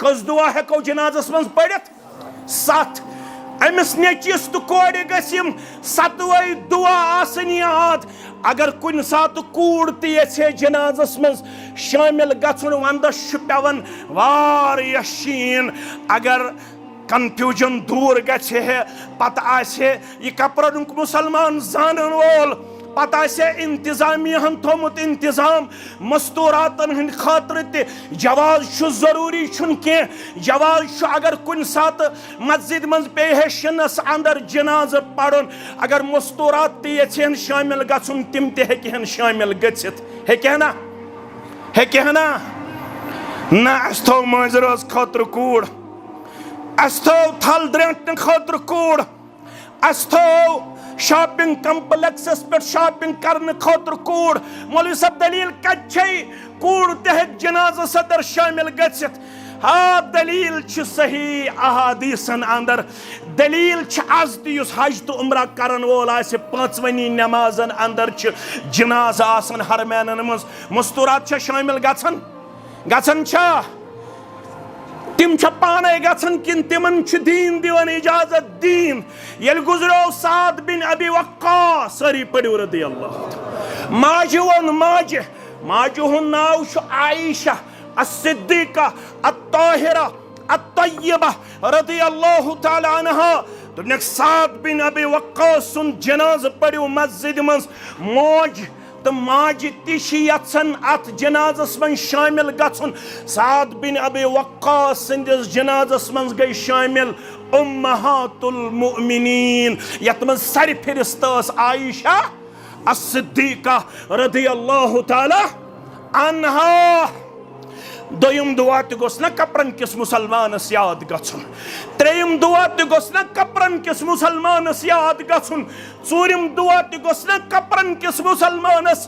कस दुआ हेको जनाजस मज पड़ित 7 अमिस नेचिस तो कोड़ गम 7 दुआ आसन याद अगर कुन सात कूड़ ते जनाजस मज शामिल गन वंदस पेवन वारिया शीन अगर कन्फ्यूजन दूर गहे पत यह कपरन मुसलमान जानन वोल पत इंतजामिया थोमुत इंतजाम मस्तूरातन हंद खातर ते जवाज जरूरी कह जवाज अगर कुन सात मस्जिद मज पे शिनस अंदर जनाज पढ़न अगर मस्तूरात ते शामिल गन तिम ते शामिल गना ना थो मज रोज खतर कूड़ थो थल द्रटन खतर कूड़ थो शॉपिंग कम्प्लेक्सस पे शॉपिंग करने खतर कूड़ मौलवी सब दलील कच्चे कूड़ ते जनाजा सदर शामिल गसित हाँ दलील सही अहादीसन अंदर दलील आज तुस हज तो उम्रा करन वोल पांचवनी नमाजन अंदर जनाजा आसन हरमैनन मज मस्तूरात शामिल गसन तिम पाने गन किन तिमन दीन दिवन इजाजत दीन ये गुजरो साद बिन अबी वक्कास सारी पढ़ो रदी अल्लाह माजु वन माजु हुन नाव आयशा अस्सिद्दीका अत्ताहिरा अत्तय्यबा रदी अल्लाह तआला अन्हा तुमने साद बिन अबी वक्कास सुन जनाज पढ़ो मस्जिद मज मौज तो माज तन अत जनाजस मन शामिल गन साद बिन अबी वक्कास संदिस जनाजस मन गई शामिल उम्महातुल मुमिनीन यत मज सर फिरिस्त आयशा अस्सिद्दीका रदी अल्लाह तआला अन्हा दोयम दुआ तो गोस ना कपरन किस मुसलमानस याद गछुन त्रेयम दुआ तो गोस ना कपरन किस मुसलमानस याद गछुन चूरिम दुआ तो गोस ना कपरन किस मुसलमानस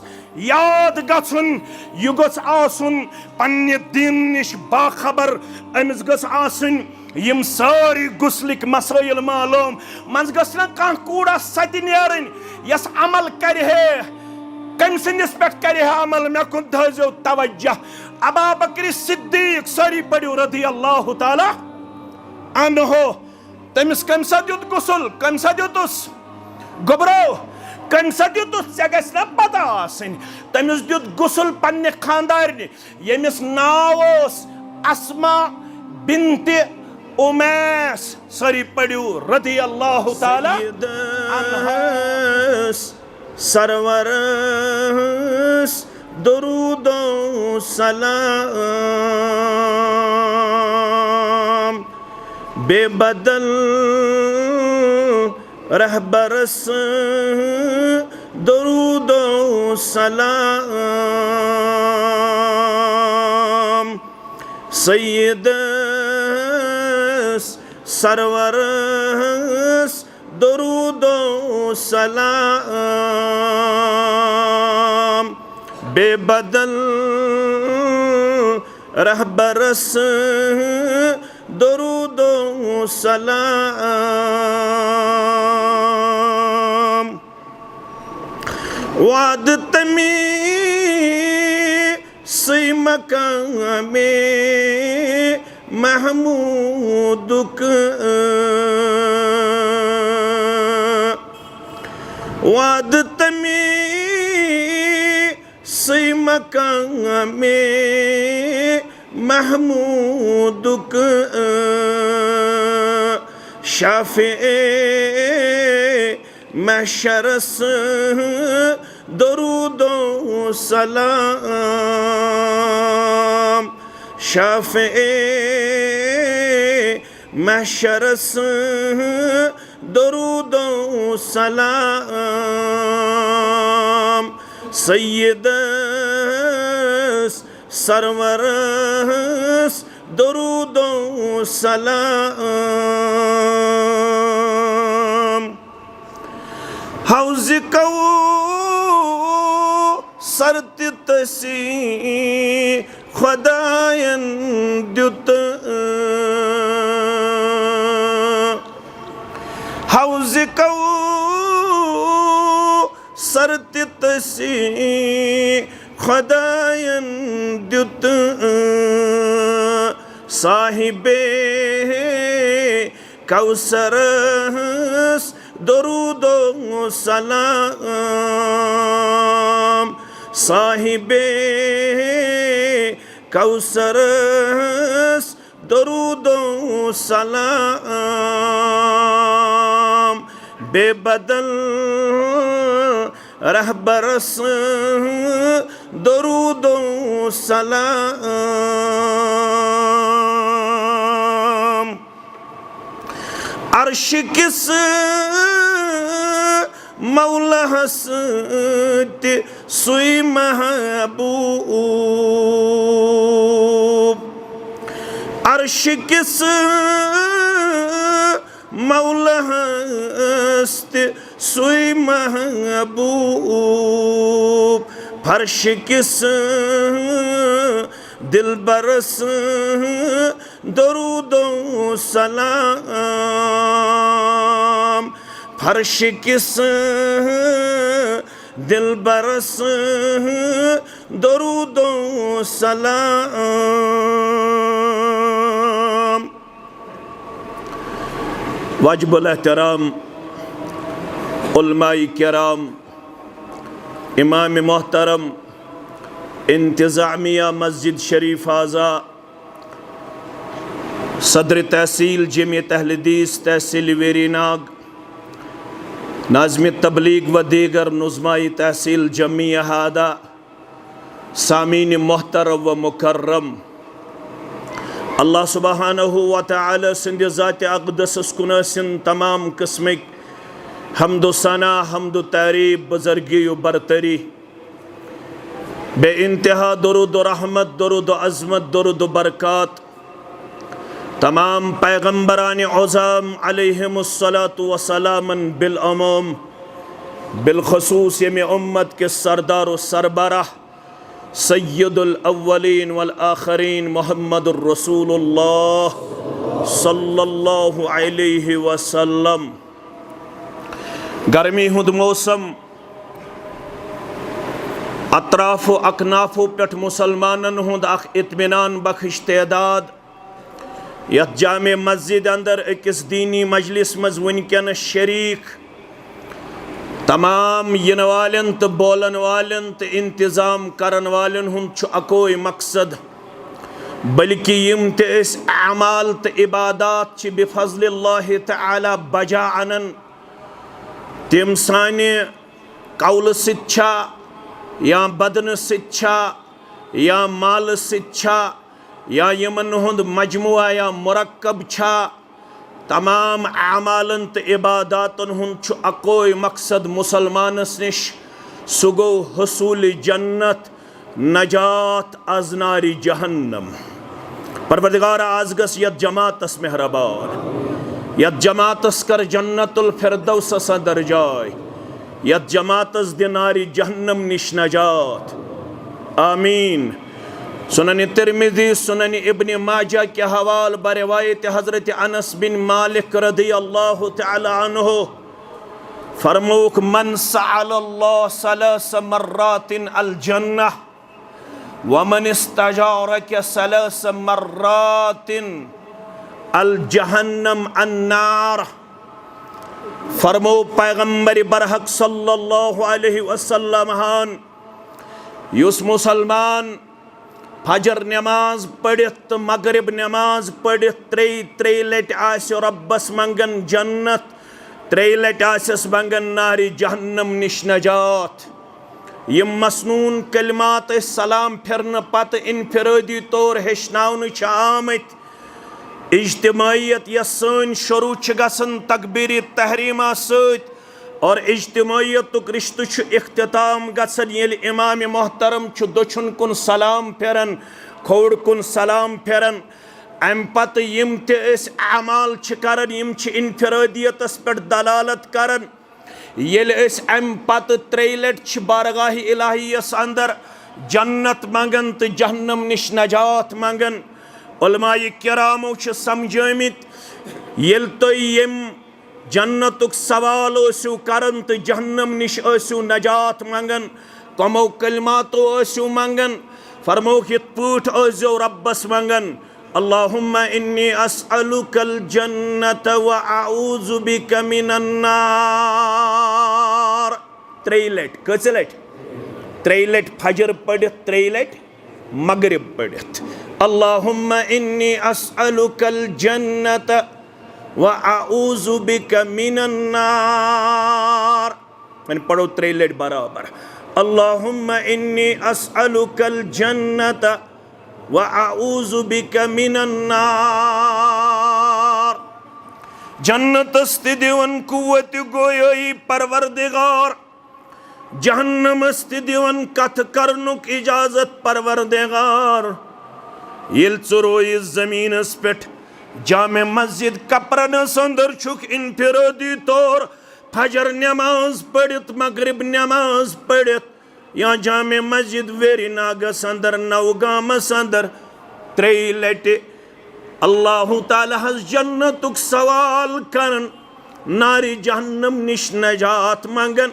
याद गछुन यु गोस आसुन पन्ने दीन निश बाखबर अमिस गोस आसुन यम सारी गुस्लिक मसाइल मालूम मंज गोस ना कां कूड़ा सति नेरन यस अमल करे कम सिंदिस पे करे अमल मे कुन थो तवज्जो अबा बकर सिद्दीक सारी पढ़ो रदी अल्लाह तआला अन्हो तमिस कम सा दित गुसल कम सा दितुस गोबरो कम सा दितुस चे गस ना पता आसन तमिस दित गुसल पन्ने खानदारनि यमिस नाव अस्मा बिन्त उमैस सारी पढ़ो रदी अल्लाह तआला अन्हा सरवर दुरूदो सलाम बेबदल रहबरस दुरूदो सलाम सैयद सरवरस दुरूदो सलाम बेबदल रहबरस दुरूदो सलाम वाद तमी सी मकामे महमूदुक वाद तमी सी मकामे महमूदुक शाफे महशरस दुरूदो सलाम शाफे महशरस दुरूदो सलाम सैयद सरवरस दुरूदो सलाम हौज कौ सरत तसी खुदायन द्युत हौज कौ सरत तसी खुदायन द्युत साहिबे कौसरस दरूदो सलाम, साहिबे कौसरस दरूदो सलाम, बेबदल रहबरस दरूदो सलाम। अर्श किस मौला हस्त सुई महबूब, अर्श किस मौला हस्त सुई महबूब, फर्श किस दिल बरस दरूदो सलाम, फर्श किस दिल बरस दरूदो सलाम। वाजिबुल एहतराम उलमाए किराम, इमाम मोहतरम इंतज़ामिया मस्जिद शरीफ आज़ा, सदर तहसील जमीयत अहले हदीस तहसील वेरीनाग, नाज़िम तबलीग व दीगर नुज़माई तहसील जमी अहादा, सामीन मोहतरम व मुकर्रम, अल्लाह सुब्हानहु व तआला सिंध ज़ात अक़दस कुन तमाम किस्मिक हम्दो सना हम्दो तारीफ बुज़ुर्गी व बरतरी, बे इंतहा दुरूद व रहमत दुरूद व अज़मत दुरूद व बरक़ात तमाम पैगम्बरान औज़ाम अलैहिमुस्सलातु व सलामन बिलअमूम, बिलख़ुसूस यमी उम्मत के सरदार व सरबराह सय्यदुल अव्वलीन वल आखरीन मुहम्मदुर रसूलुल्लाह सल्लल्लाहु अलैहि वसल्लम। गर्मी हुंद मौसम अतराफ़ो अकनाफ़ो पेट मुसलमानन हुंद अख इत्मीनान बख्श तैदाद यथ जामे मस्जिद अंदर अकिस दीनी मजलिस मज वनकन शरीक तमाम इन वालन तो बोलन वालन तो इंतज़ाम करन वालन हुंद अकोई मकसद, बल्कि यम तस अमाल तो इबादात बिफज़लिल्लाह तआला बजा अनन, तिम साने कौल सिच्छा या बदन सिच्छा या माल सिच्छा या यमन हुंद मजमुआ या मुरक्कब छा, तमाम अमालन तो इबादातन हुंद अकोई मकसद मुसलमानस निश सु गो हुसूल जन्नत नजात अज नारी जहन्नम। परवरदिगार आज गस यत जमातस मेहरबान, यत जमातस कर जन्नतुल फिरदौस सदर जाय, यत जमातस दिनारी जहन्नम निश नजात, आमीन। सुनन तिरमिज़ी सुनन इब्न माजा के हवाल बरवायत हज़रत अनस बिन मालिक रज़ियल्लाहु तआला अन्हु फरमूक मन सअलल्लाह सलास मर्रातिन अल जन्नह व मन इस्तजारक सलास मर्रातिन अल जहन्नम अन्नार। फरमो पैगम्बर बरहक सल्लल्लाहु अलैहि वसल्लम हान युस मुसलमान फजर नमाज पढ़ित तो मगरिब नमाज पढ़ित त्रे लट आस रब्बस मंगन जन्नत, त्रे लट आसस मंगन नारी जहन्नम निश नजात। यम मसनून कलिमात सलाम फिरन पत इनफिरादी तौर हेचनावन आमत, इज्तिमायत यस सन शुरू गसन तकबीर तहरीमा सत और इज्तिमायतुक रिश्तु इख्तिताम गसन येल इमाम मोहतरम दछुन कुन सलाम फिरन खोड़ कुन सलाम फिरन। अम पत यम तस अमाल करन यम इनफिरादियतस पे दलालत करन, येल अम पत त्रे लट बारगाह इलाहियस अंदर जन्नत मंगन तो जहन्नम निश नजात मंगन। उलमाए किरामो समझमित येल तो यम जन्नतुक सवाल ओसु करन तो जहन्नम निश ओसु नजात मंगन, कमो कलमातो ओसु मंगन। फरमो यत पठ ओसो रब्बस मंगन, अल्लाहुम्मा इन्नी अस्अलुकल जन्नत व अऊज़ु बिका मिनन नार। 3 लट कस लट 3 लट फजर पढ़ित 3 लट मगरिब पढ़ित। अल्लाहुम्मा इन्नी अस्अलुकल जन्नत व अऊज़ु बिका मिनन नार। मैंने पढ़ो 3 लट बराबर। अल्लाहुम्मा इन्नी अस्अलुकल जन्नत व अऊज़ु बिका मिनन नार। जन्नतस्त दिवन कुव्वत गोयोई परवरदिगार, जहन्नमस्त दिवन कथ करनुक इजाजत परवरदिगार। येल चुरोई जमीनस पेट जामे मस्जिद कपरनस अंदर छुक इनफिरादी तौर फजर नमाज पढ़ित मगरिब नमाज पढ़ित या जामे मस्जिद वेरी नागस अंदर नवगामस अंदर 3 लटे अल्लाह ताला हज जन्नतुक सवाल करन, नारी जहन्नम निश नजात मंगन।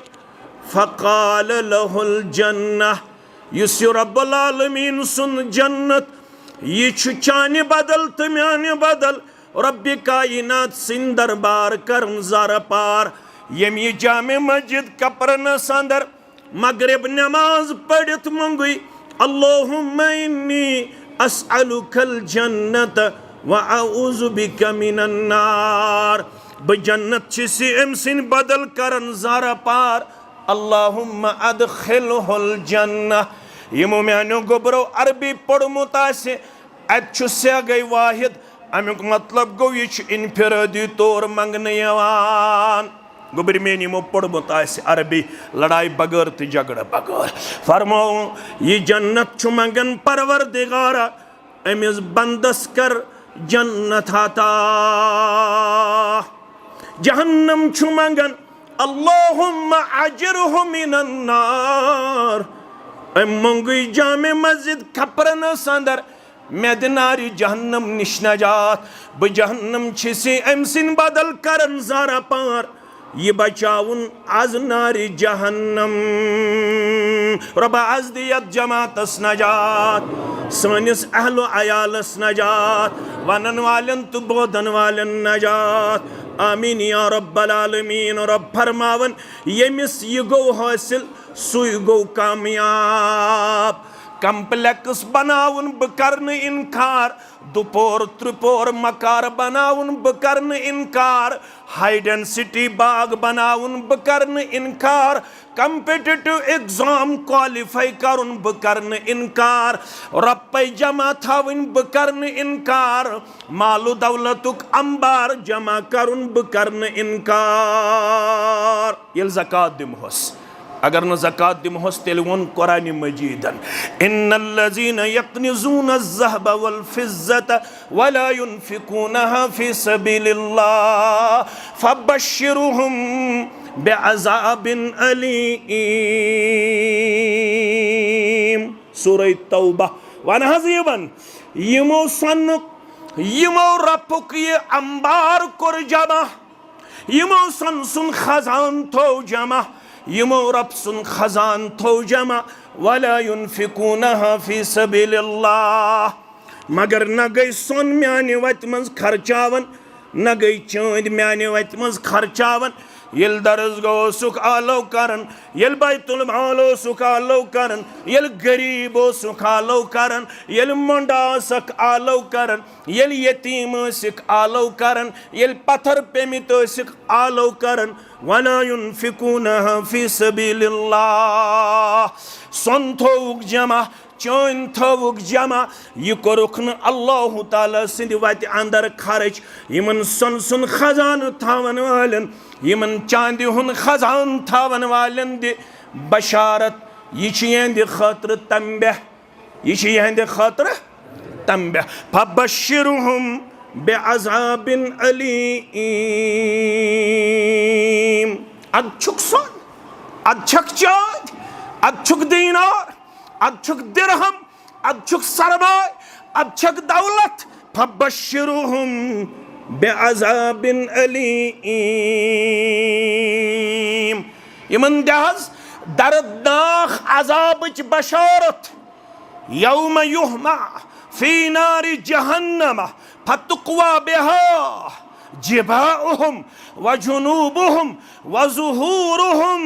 फ़क़ाल लहुल जन्नह, युस रब्बुल आलमीन सुन जन्नत ये चाने बदल तो म्याने बदल रब्बि कायनात सिन दरबार करन ज़रा पार। यम ये जामे मस्जिद कपरनस अंदर मगरिब नमाज पढ़ित मंगुई अल्लाहुम्मा इन्नी अस्अलुकल जन्नत व अऊज़ु बिका मिनन नार। ब जन्नत छिसी एमसिन बदल करन ज़रा पार। अल्लाहुम्मा अदखिलहुल जन्नह। यमो म्यानो गोबरो अरबी पढ़मुत आसे अत से गई वाहिद, अमुक मतलब गो ये इनफिरादी तौर मंगने यवान। गोबर में निमो पढ़मुत आसे अरबी लड़ाई बगैर तो झगड़ा बगैर। फरमाओ ये जन्नत छु मंगन परवरदिगारा, अमिस बंदस कर जन्नत आता। जहन्नम छु मंगन अल्लाहुम्मा अजिरहु मिनन नार। मंगुई जामे मस्जिद खपरनस अंदर मेदनारी जहन्नम निश नजात। ब जहन्नम छिसी अमसिन बदल करन ज़रा पार। ये बचाउन आज नारी जहन्नम। रबा आज दियत जमातस नजात, सनिस अहलो अयालस नजात, वनन वालन तो बोधन वालन नजात। आमीन या रब्बल आलमीन। रब फरमावन यमिस ये गो हासिल सुई गो कामयाब। कम्प्लेक्स बनाउन ब करन इनकार, दुपोर त्रिपोर मकार बनाउन ब करन इनकार, हाई डेंसिटी बाग बनाउन ब करन इनकार, कम्पिटिटिव एग्जाम क्वालिफाई करन ब करन इनकार, रप्पै जमा थावन ब करन इनकार, मालु दौलतुक अंबार जमा करन ब करन इनकार। येल ज़कात दिमहोस, अगर न ज़कात दिमहोस तेल वोन कुरान मजीदन इन्नल्लज़ीना यक्निज़ून अज़्ज़हब वल फ़िज़्ज़त वला युनफ़िक़ूनहा फ़ी सबीलिल्लाह फ़बश्शिरहुम बिअज़ाबिन अलीम। सूरह तौबा। वन हज़ीबन यमो सन्नुक यमो रपुक ये अंबार कुर जमा, यमो सन सुन खजान थो जमा, यमो रब सुन खजान थो जमा, वला युनफ़िक़ूनहा फ़ी सबीलिल्लाह। मगर न गई सोन म्याने वत मज खर्चावन, न गई चांद म्याने वत मज खर्चावन। येल दर्ज गो सुख आलो करन, येल बैतुल मालो सुख आलो करन, येल गरीबो सुख आलो करन, येल मंडा सक आलो करन, येल यतीम सिख आलो करन, येल पत्थर पेमित सिख आलो करन। वला युनफ़िक़ूनहा फ़ी सबीलिल्लाह। सोन थोक जमा, चोन थोक जमा, ये कोरुख न अल्लाह ताला सिंध वत अंदर खर्च। यमन सोन सुन खजान थावन वालन, यमन चांदी हुन खजान थावन वालन दे बशारत। ये यहंद खतर तंबह, ये यहंद खतर तंबह। फबश्शिरहुम बिअज़ाबिन अलीम। अच्छुक सोन, अच्छुक चांद, अच्छुक दीनार, अच्छुक दिरहम, अच्छुक सरमाय, अच्छुक दौलत। फबश्शिरहुम बिअज़ाबिन अलीम। यमन दहज दर्दनाक अज़ाबच बशारत। यौम युहमा फी नारि जहन्नम फतुक्वा बिहा जिबाउहुम व जुनूबुहुम व ज़ुहूरुहुम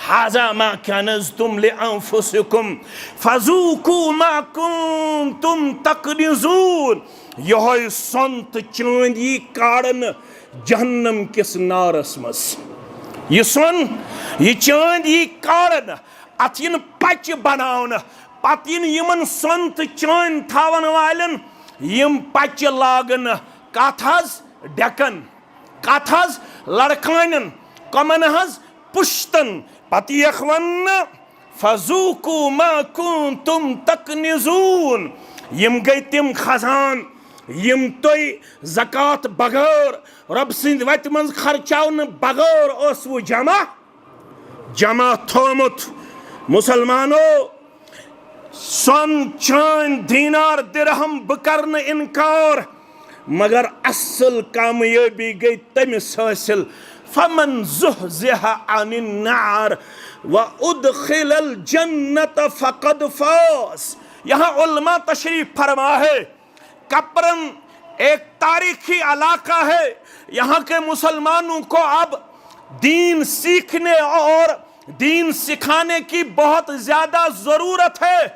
हाज़ा मा कनज़्तुम लिअन्फुसिकुम फ़ज़ूक़ू मा कुन्तुम तकनिज़ून। यह सोन तो चांद यी काड़न जहन्नम किस नारस मस। यह सोन यह चांद यी काड़न अत इन पच बनावन पत इन यमन सोन तो चांद थावन वालन यम पच लागन कथ हज डेकन कथ हज लड़कानन कमन हज पुश्तन पत यख वन फ़ज़ूक़ू मा कुन्तुम तकनिज़ून। यम गई तिम खजान यम तुई ज़कात बगैर रब सिंद वत मज खर्चावन बगैर ओसवु जमा थोमुत। मुसलमानो सोन चांद दीनार दिरहम बह कर इनकार मगर असल कामयाबी गई तमिस हासिल फमन ज़ुहज़िहा अनिन नार व उदखिलल जन्नत फ़क़द फ़ाज़। यहाँ उलमा तशरीफ फरमा है कपरन एक तारीखी इलाका है। यहाँ के मुसलमानों को अब दीन सीखने और दीन सिखाने की बहुत ज़्यादा ज़रूरत है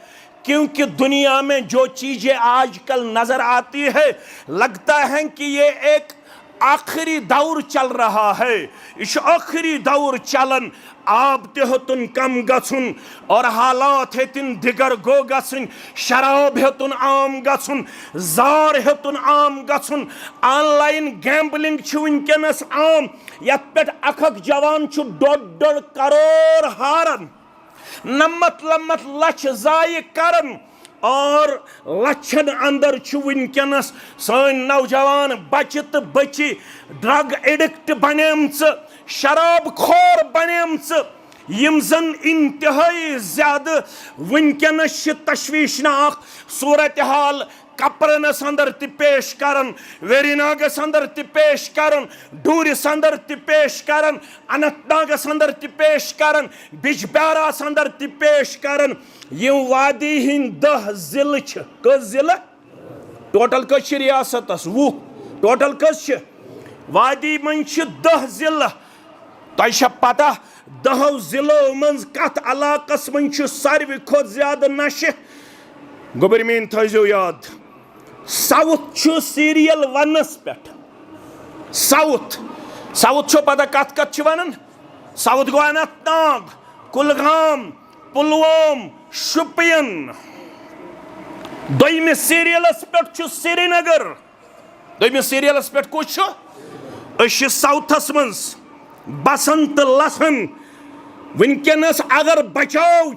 क्योंकि दुनिया में जो चीज़ें आजकल नज़र आती है लगता है कि ये एक आखिरी दौर चल रहा है। इस आखिरी दौर चलन आब तुन कम गन और हालात हेतन दिगर गो गन शराब हेतुन आम गन जार हेतुन आम गन ऑनलाइन गैम्बलिंग वनकस आम यथ पे अख जवान 1.5 करोड़ हारन 90 लक्ष जाय करन और लक्षन अंदर वनकस सन नौजवान बच्चे तो बच्ची ड्रग एडिक्ट बनेम शराब खोर बनेम यम जन इंतहाई ज्यादा वनकस तशवीशनाक सूरत हाल कपरनस अंदर ति पेश करन वेरीनागस अंदर ति पेश करन डूरिस अंदर ति पेश करन अनंतनागस अंदर ति पेश करन बिजबेहरास अंदर ति पेश करन। यम वादी हिंद 10 जिल कस जिल टोटल कस रियासतस 20 टोटल कस वादी मन 10 जिल तह पता 10 जिलो मज कत इलाकस मन सारवी खो ज्यादा नशे गोबर मीन थो याद साउथ सीरियल वनस पे साउथ पता कत कत वन साउथ गो अनंतनाग कुलगाम पुलवाम शुपियन दोयमिस सीरियलस पे श्रीनगर दोयमिस सीरियलस पे कुछ साउथस मज बसंत लसन वनकस अगर बचाव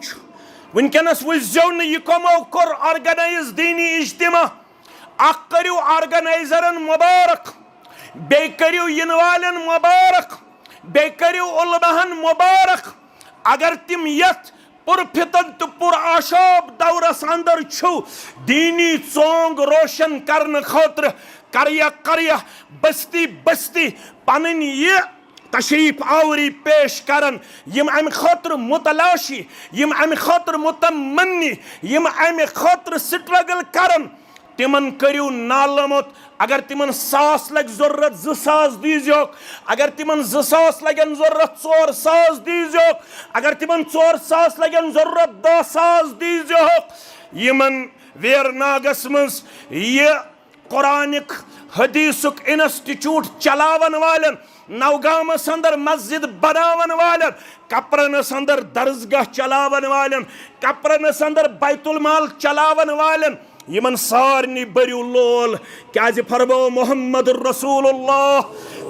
वनकस वो यह कमो कोर ऑर्गेनाइज दीनी इज्तिमा अख करियो ऑर्गेनाइजरन मुबारक बे करियो इन वालन मुबारक बे करियो उलमाहन मुबारक अगर तिम यथ पुरफितन तो पुर आशाब दौरस अंदर दीनी चोंग रोशन करने खतर करया बस्ती बस्ती पन ये तशरीफ आवरी पेश करन यम अम खतर मुतलाशी यम अम खतर मुतमन्नी यम अम खतर स्ट्रगल करन तिमन करियो नालमत अगर तिमन 100 लग जरूरत 2,000 दीजोक अगर तिमन 2,000 लगन जरूरत 4,000 दीजोक अगर तिमन 4,000 लगन जरूरत 10,000 दीजोक। यमन वेरनागस मज ये कुरानिक हदीसुक इंस्टीट्यूट चलावन वालन नौगामस अंदर मस्जिद बनावन वालन कपरनस अंदर दरसगाह चलावन वालन कपरनस अंदर बैतुल माल चलावन वालन यमन सारनी बरियो लोल क्या फरमो मोहम्मद रसूलुल्लाह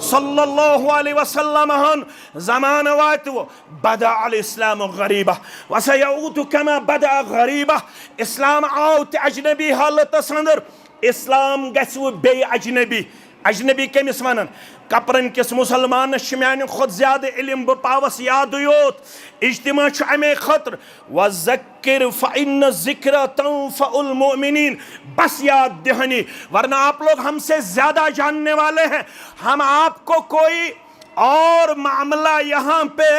सल्लल्लाहु अलैहि वसल्लम हन ज़मान वात वो बदा अल इस्लाम गरीबा व सयऊद कमा बदा गरीबा। इस्लाम आओ ते अजनबी हालत अंदर इस्लाम गो बे अजनबी कमिस वन कपरन किस मुसलमान माने खुद ज्यादा इल्म बह पावस याद योत इज्तिमा अमे खतर वज़क्किर फ़इन्न ज़िक्र तंफ़उल मुमिनीन बस याद दहनी वरना आप लोग हमसे ज्यादा जानने वाले हैं। हम आपको कोई और मामला यहाँ पे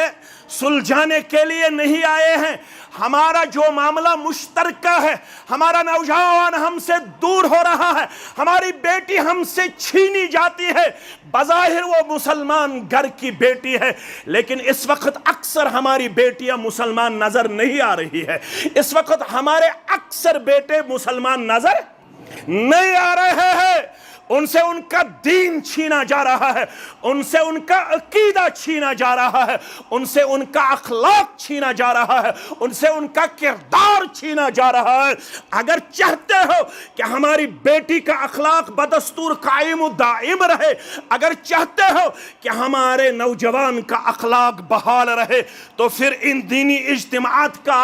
सुलझाने के लिए नहीं आए हैं। हमारा जो मामला मुश्तरका है, हमारा नौजवान हमसे दूर हो रहा है, हमारी बेटी हमसे छीनी जाती है, बज़ाहिर वो मुसलमान घर की बेटी है, लेकिन इस वक्त अक्सर हमारी बेटियां मुसलमान नजर नहीं आ रही है। इस वक्त हमारे अक्सर बेटे मुसलमान नजर नहीं आ रहे हैं। उनसे उनका दीन छीना जा रहा है, उनसे उनका अकीदा छीना जा रहा है, उनसे उनका अखलाक छीना जा रहा है, उनसे उनका किरदार छीना जा रहा है। अगर चाहते हो कि हमारी बेटी का अखलाक बदस्तूर कायम दाइम रहे, अगर चाहते हो कि हमारे नौजवान का अखलाक बहाल रहे, तो फिर इन दीनी इज्तिमात का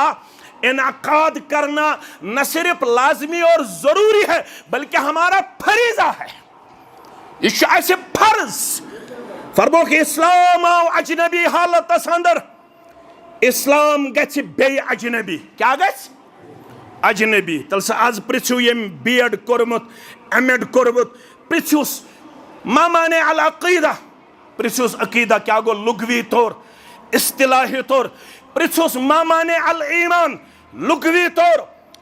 इनाकाद करना न सिर्फ लाजमी और जरूरी है, बल्कि हमारा फरीजा है। ऐसे फर्ज फर्मो कि इस्लाम आओ अजनबी हालत अंदर, इस्लाम गछ बे अजनबी, क्या गछ अजनबी। तल से आज पृथ्वी यम बीएड कोरमुत एमएड कोरमुत पृथ्वीस मा माने अल अकीदा, पृथ्वीस अकीदा क्या गो लुगवी तौर इस्तिलाही तौर, पृथ्वीस मा माने अल ईमान लुगवी तौर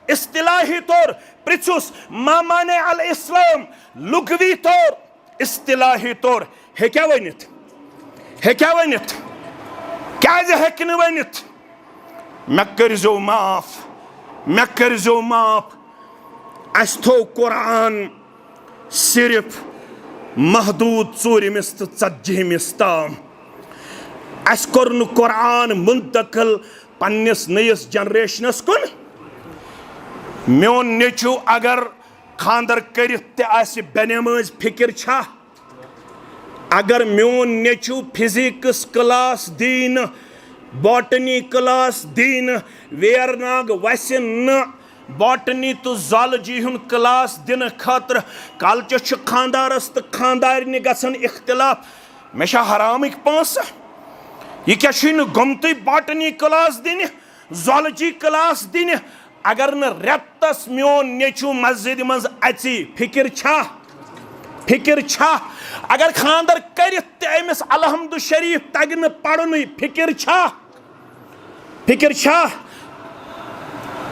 इस्तिलाही तौर, पृथ्वीस मा माने अल इस्लाम लुगवी तौर इस्तिलाही तौर। है क्या वनित, है क्या वनित, क्या हेक न वनित, मे करजो माफ, मे करजो माफ। अस थो कुरान सिर्फ महदूद 4मिस तो 40मिस ताम, अस कोर न कुरान मुंतकिल पन्निस नयस जनरेशनस कुन। मोन नेचू अगर खानदर करित बेनमाज फिक्र छा, अगर मोन नेचू फिजिक्स क्लास दीन, बॉटनी क्लास दीन, वेरनाग वस न बॉटनी तो ज़ूलॉजी हुन क्लास दिन खातर, कल खानदारस तो खानदारनि गसन इख्तिलाफ, मे हरामिक पांस, यह क्या गमत बॉटनी क्लास दिन, ज़ूलॉजी क्लास दिन, अगर न रेतस मोन नेचू मस्जिद मज अची, फिक्र छा, फिक्र छा। अगर खानदर करित अमिस अलहमदु शरीफ तग न पढ़न, फिक्र छा, फिक्र छा।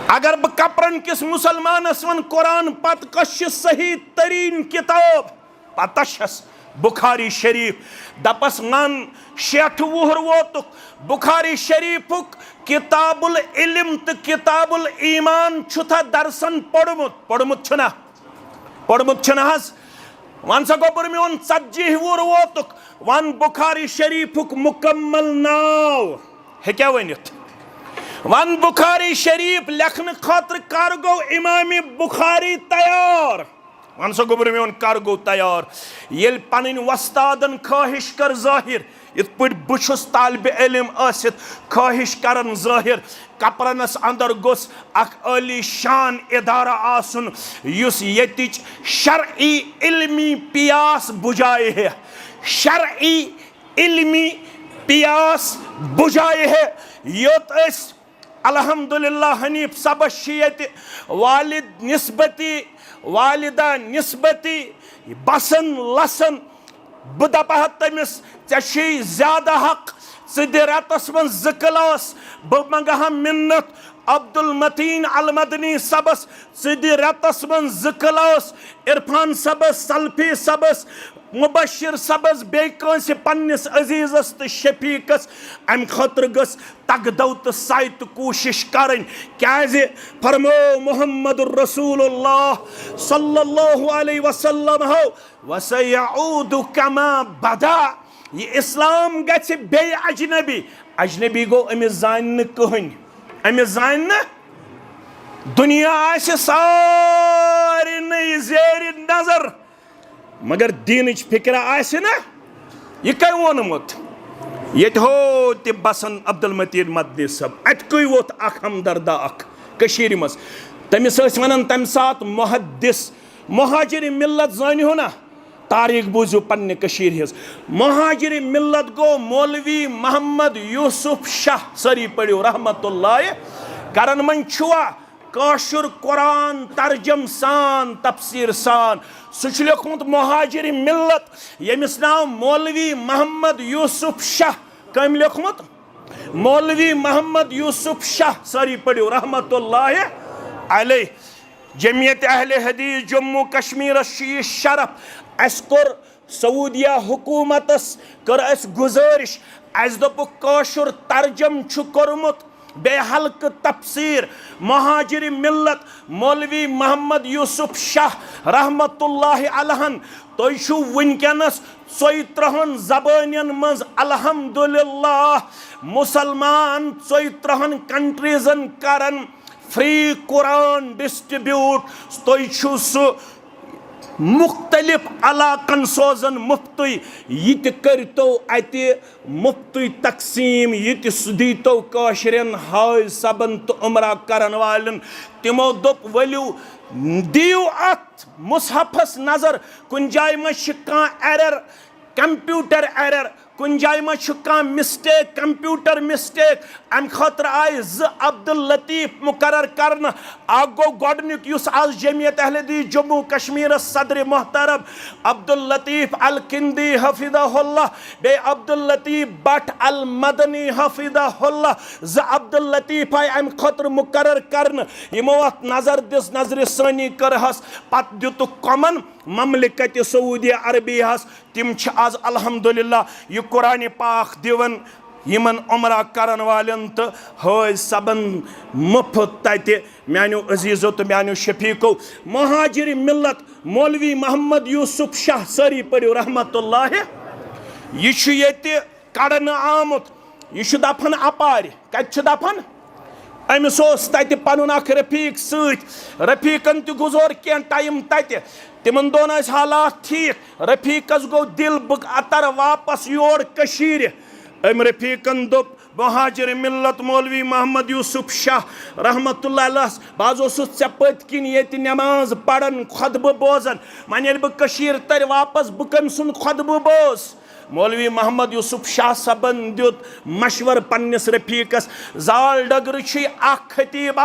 अगर बह कपरन किस मुसलमानस वन कुरान पत कश सही तरीन किताब, पतशस बुखारी शरीफ, दपस वन 60 वुहर वोतुक बुखारी शरीफुक किताबुल इल्म तो किताबुल ईमान छुथा दर्शन पढ़मुत, पढ़मुत छना, पढ़मुत छना हस। वन सा गोबर में उन 40 वुहर वोतुक वन बुखारी शरीफुक मुकम्मल नाव है क्या वनित, वन बुखारी शरीफ लेखन खातर कर गो इमाम बुखारी तैयार, वन सा गोबर में उन कर गो तैयार। ये पन वस्तादन ख्वाहिश कर जाहिर, इत पे बुछुस तालिब इल्म आसित ख्वाहिश करन जाहिर, कपरनस अंदर गोस अख अली शान इदारा आसुन युस यतिच शरई इल्मी पियास बुझाए है, शरई इल्मी पियास बुझाए है। योत अस अल्हम्दुलिल्लाह हनीफ सबशियत वालिद निस्बती वालिदा निस्बती बसन लसन बदपह तमिस ऐ ज्यादा हक रतस मन 2 क्लास बह मंगहा मिन्नत अब्दुल मतीन अल मदनी सबस रतस मन 2 क्लास इरफान सबस सल्फी सबस मुबशिर सबस बेस पन्निस अजीजस तो शफीकस अम खतर गस तगदो तो साय तो कोशिश करन क्या फरमो मुहम्मद रसूलुल्लाह सल्लल्लाहु अलैहि वसल्लम हो वसयऊदु कमा बदा। ये इस्लाम गछ बे अजनबी, अजनबी गो अमिस जान कहन, अमिस जान दुनिया आसे सारी नई जेर नजर, मगर दीन फिक्र आसे ना, यह कह वोनमुत ये हो ते बसन अब्दुल मतीन मदनी सब अतक वोत अख हमदर्दा अख कशीर मज, तमिस वन तम सात मुहद्दिस मुहाजिर मिल्लत जानियो ना, तारीख बूझो पन्ने कशीर हिज। मुहाजिर मिल्लत गो मौलवी मोहम्मद यूसुफ शाह सरी पढ़ो रहमतुल्लाह करन मन छुआ काशुर कुरान तर्जम सान तफसीर सान सह लिखमुत मुहाजिर मिल्लत यमिस नाव मौलवी मोहम्मद यूसुफ शाह कम लिखमुत मौलवी मोहम्मद यूसुफ शाह सारी पढ़ो रहमतुल्लाह अलैह जमियत अहले हदीस जम्मू कश्मीर शीश शरफ अस कोर सऊदिया हुकूमतस कर अस गुजारिश अस दोपुक काशुर तर्जम छु कोरमुत बे हल्क तफसीर मुहाजिर मिल्लत मौलवी मोहम्मद यूसुफ शाह रहमतुल्लाह अलहन तुम छु वनकनस 34 ज़बानन मज अल्हम्दुलिल्लाह मुसलमान 34 कंट्रीजन करन फ्री कुरान डिस्ट्रीब्यूट तुम छु सु मुख्तलिफ अलाकन सोजन मुफ्त यत करतो अति मुफ्त तकसीम यत दीतो काशरन हाय सबन तो उमरा करन वालन तिमो दोप वलियो दियो अत मुसहफस नजर कुन जाय में एरर कंप्यूटर एरर कुन जाय में मिस्टेक कंप्यूटर मिस्टेक अम खतर आय अब्दुल लतीफ मुकर्रर करन आगो गोडनिक युस आज जमियत अहले हदीस जम्मू कश्मीर सदर मोहतरम अब्दुल लतीफ अल किंदी हफिज़हुल्लाह बे अब्दुल लतीफ बट अल मदनी हफिज़हुल्लाह अब्दुल लतीफ आय अम खतर मुकर्रर करन यमो नजर दिस नजर सानी करहस पत दितु कमन ममलिकत सऊदी अरबियास तिम छ आज अल्हम्दुलिल्लाह ये कुरान पाक दिवन यमन उमरा करन वालन तो हाय सबन मुफ्त तते म्यानो अजीजो तो म्यानो शफीको मुहाजिर मिल्लत मौलवी मोहम्मद यूसुफ शाह सारी पढ़ो रहमतुल्लाह ये कड़न आमुत यह दफन अपार कत दफन अमिस तत पन रफीक रफीकन तुजर कह टाइम तत तिमन दोन हालात ठीक रफीकस गो दिल बह अतर वापस योर कशीर अम रफीकन दोप मुहाजिर मिल्लत मौलवी मोहम्मद यूसुफ शाह रहमतुल्लाह अलैह बाज े पत किन ये नमाज पढ़न खुतबह बोजन वन बह कशीर तर वापस बह कम सुन खुतबह बोज मौलवी मोहम्मद यूसुफ शाह सबन दित मशवर पन्निस रफीकस जाल डगर खतीब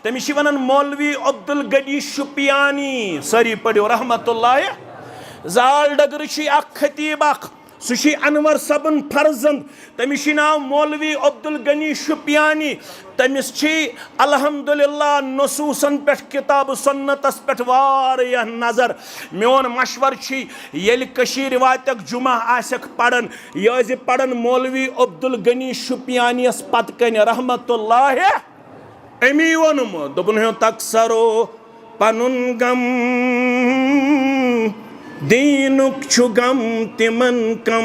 तमिस वन मौलवी अब्दुल गनी शुपियानी सारी पढ़ो रहमतुल्लाह जाल डगर खतीब सह अनवर सबन फर्जंद तमिस नाव मौलवी अब्दुल गनी शुपियानी तमिस अल्हम्दुलिल्लाह नसूसन पे किताब सुन्नतस पे वारिया नजर मोन मशवर येल कशीर वातक जुमा आसक पढ़न यह पढ़न मौलवी अब्दुल गनी शुपियानियस पत कन रहमतुल्लाह अमी वोनुम दोपन तक्सरो पनुन गम दीनुक छु गम तिमन कम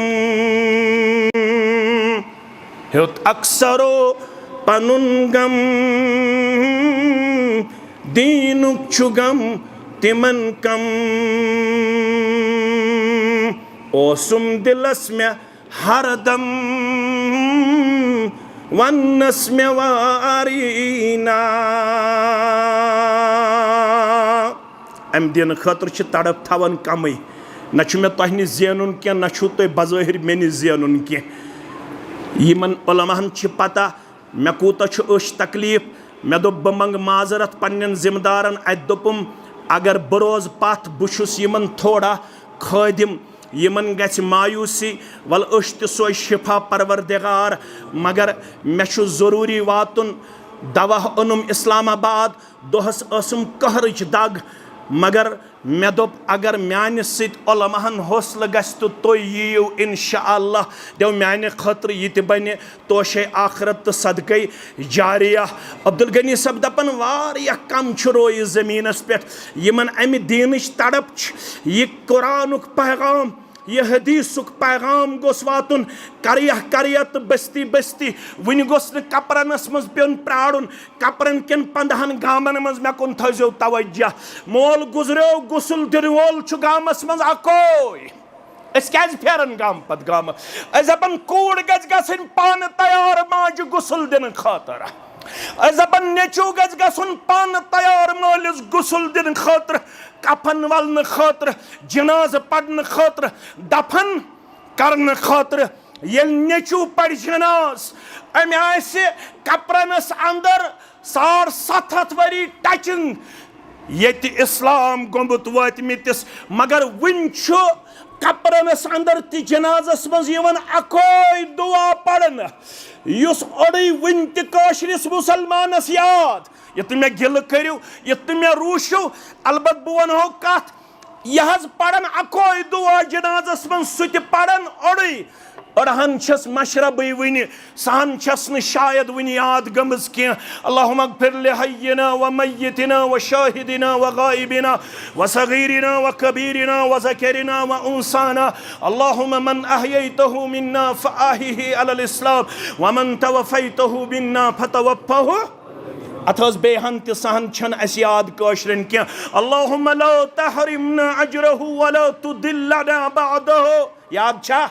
हेत अक्सरो पनुन गम दीनुक छु गम तिमन कम ओसुम दिलस में हरदम वन्नस में वारीना अम दिन खतर तड़प थवन कम न मे तह नश जेनुन कह न तुम बज़ाहिर मे नश जेनुन कह यमन उलमाहन पता मे कूत तकलीफ मे दोप बह मंग माजरत पन्न जिम्मेदारन अत दोपुम अगर बह रोज पथ बहुस यमन थोड़ा खादिम यमन गछ मायूसी वल तो शिफा परवरदिगार मगर मे जरूरी वातुन दवा ओनुम इस्लामाबाद दोहस असम कहरच दग मगर मे दोप अगर म्यान उलमाहन हौसला गछ तो तुम यीव इंशाअल्लाह दो म्यान खतर यह बन तोशे आखरत तो सदक़े जारिया अब्दुल गनी सब दपन वारिया कम रोय ज़मीनस पे यमन अमि दीनच तड़प यह कुरानुक पैगाम यह हदीसुक पैगाम गोस वातुन करिया तो बस्ती बस्ती वन गोस न कपरनस मज पेन प्राड़ुन कपरन केन 15 गामन मज मे कुन थजो तवज्जह मोल गुजरो गुसल दिन वोल छु गामस मज अकोय अस क्या फेरन गाम पत गाम अजपन कूड़ गज गसन पान तैयार माज गुसल दिन खातर अजपन नेचू गज गसन पान तैयार मालिस गुसल दिन खातर कफन वलन खातर जनाज पढ़न खातर दफन करन खातर ये नेचू पढ़ जनाज अमे कपरनस अंदर 750 वरी टचिंग ये इस्लाम गोमुत वातमितिस मगर वन कपरनस अंदर ति जनाजस मज अकोई दुआ पढ़न युस ओडई वन तशरिस मुसलमानस याद ये मे गिल करू ये मे रूशो अलबत् बह वनो कत यह पढ़न अकोई दुआ जनाजस मज सह पढ़न ओडई अड़हन छस मशरब वन सहन छस न शायद वन याद गमज कह अल्लाहुम्मा अगफिर लिहय्यिना व मय्यितिना व शाहिदिना व गाइबिना व सगीरिना व कबीरिना व ज़करिना व उन्साना अल्लाहुम्मा मन अहयैतहु मिन्ना फअहिहि अलल इस्लाम व मन तवफ़ैतहु मिन्ना फतवफ़्फ़हु अथस बेहन त सहन छन अस याद कशरन कह अल्लाहुम्मा ला तहरिमना अजरहु व ला तुदिल्लना बअदहु याद छा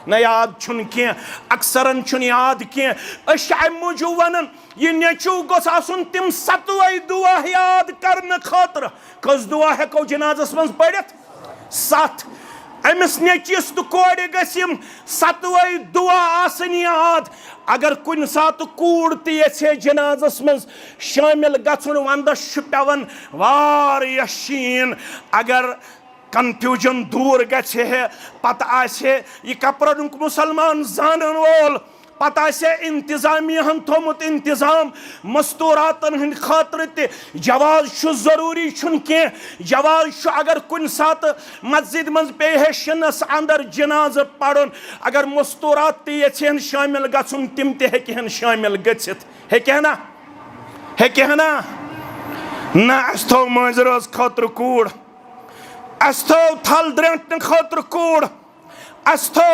न याद छुन कह अक्सरन छुन याद कह अम मूजू वन यह नेचू गोस आसुन तिम 7 दुआ याद करने खातर कस दुआ हेको जनाजस मज पढ़ित 7 अमिस नेचिस तो कोड़ गम 7 दुआ आसन याद अगर कुन सात कूड़ ते जनाजस मज शामिल गन वंदस पेवान वारिया शीन अगर कन्फ्यूजन दूर गहे पत यह कपरन मुसलमान जानन वोल पत इंतजामिया थोमुत इंतजाम मस्तूरातन हंद खातर त जवाज जरूरी कह जवाज अगर कुन सात मस्जिद मज पे शिनस अंदर जनाज पढ़न अगर मस्तूरात तन शामिल गन तम तहन शामिल गना ना अस थो मजरस खातर कूड़ अस थो थल द्रंटन खातर कूड़ अस थो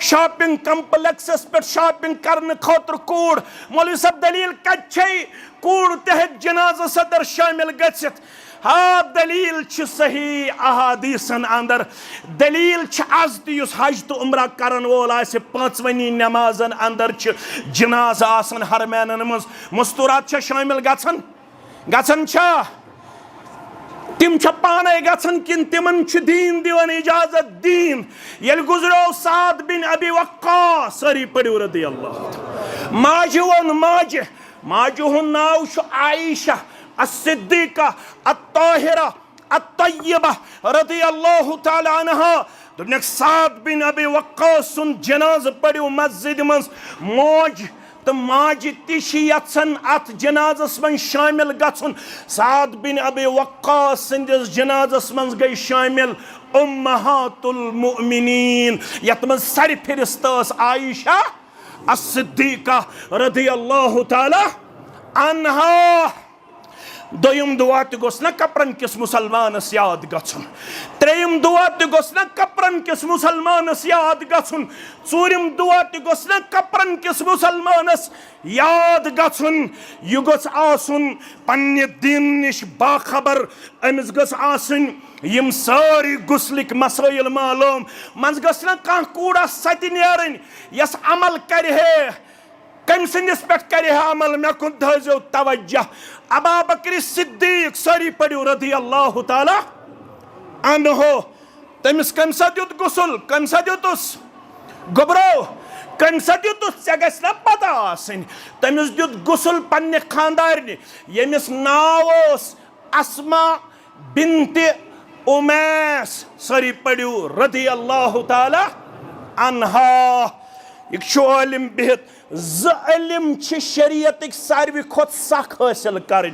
शॉपिंग कम्प्लेक्सस पे शॉपिंग करने खातर कूड़ मौलवी साहब दलील कच्छे कूड़ तहत जनाजा सदर शामिल गच्छित हाँ दलील सही अहादीसन अंदर दलील आज तुस हज तो उम्रा करन वोल आसे 5 नमाजन अंदर जनाजा आसन हरमैनन मज मस्तूरात शामिल गछन तिम पाने गन कि तिमन दीन दिवन इजाजत दीन ये गुजरो साद बिन अबी वक्कास सरी पढ़ो रदी अल्लाह माज वन माज हुन नाव आयशा अस्सिद्दीका अत्ताहिरा अत्तय्यबा रदी अल्लाह तआला अन्हा दुनिया साद बिन अबी वक्कास सुन जनाज पढ़ो मस्जिद मज मौज तो माज तन अत जनाजस मन शामिल गन साद बिन अबी वक्कास संदिस जनाजस मन गई शामिल उम्महातुल मुमिनीन यत मन सरफिरिस्त आयशा अस्सिद्दीका रज़ियल्लाहु तआला अन्हा दोयम दुआ त गोस न कपरन किस मुसलमानस याद गछुन त्रेयम दुआ त गोस न कपरन किस मुसलमानस याद गछुन चूरिम दुआ त गोस न कपरन किस मुसलमानस याद गछुन यु गोस आसुन पन्ने दिन निश बाखबर अमिस गस आसुन यम सारी गुस्लिक मसाइल मालूम मंज गस न कह कूड़ा सति नेरन यस अमल करे कम सिंदिस पे करे अमल मे कुन थो तवज्जो अबू बकर सिद्दीक सरी पढ़ो रदी अल्लाह तआला अन्हो तमिस कम सा दित गुसल कम सा दितुस गोबरो कम सा दितुस चे गस न पता आसन तमिस दित गुसल पन्ने खानदारनि यमिस नाव अस्मा बिन्ते उमैस सरी पढ़ो रदी अल्लाह तआला अन्हा यह इल्म बिहत इल्म शरीयत सारवी खुद सख हासिल कर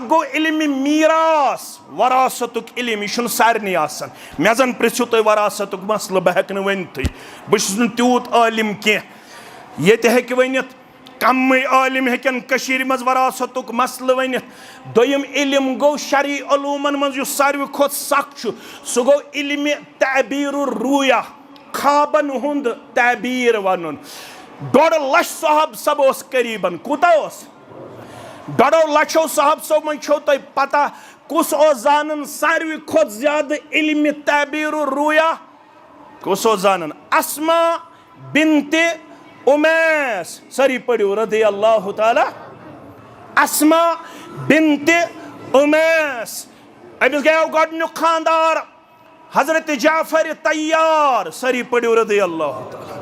गो इल्म मीरास वरासतुक इल्म यह सारे आसान मे जन पृछो तुम वरासतुक मसल बह हेक वनत बहुत तूत आलिम कह ये वनित कम आलिम हेकन कशीर मज वरासतुक मसल वनित दोयम इल्म गो शरई उलूमन मज सारवी खुद सख सह गो इल्म तअबीर रूया खाबन हुंद तअबीर वन 1.5 लाख साहब सब करीबन कूता 1.5 लाखों साहब सब मन छो तुम पता कुस जानन सारवी खुद ज्यादा इल्म तअबीर रूया कुस जानन अस्मा बिन्ते उमैस सरी पढ़ो रदी अल्लाह तआला अस्मा बिन्ते उमैस अमिस गयो गडनु खानदार हजरत जाफर तैयार सरी पढ़ो रदी अल्लाह तआला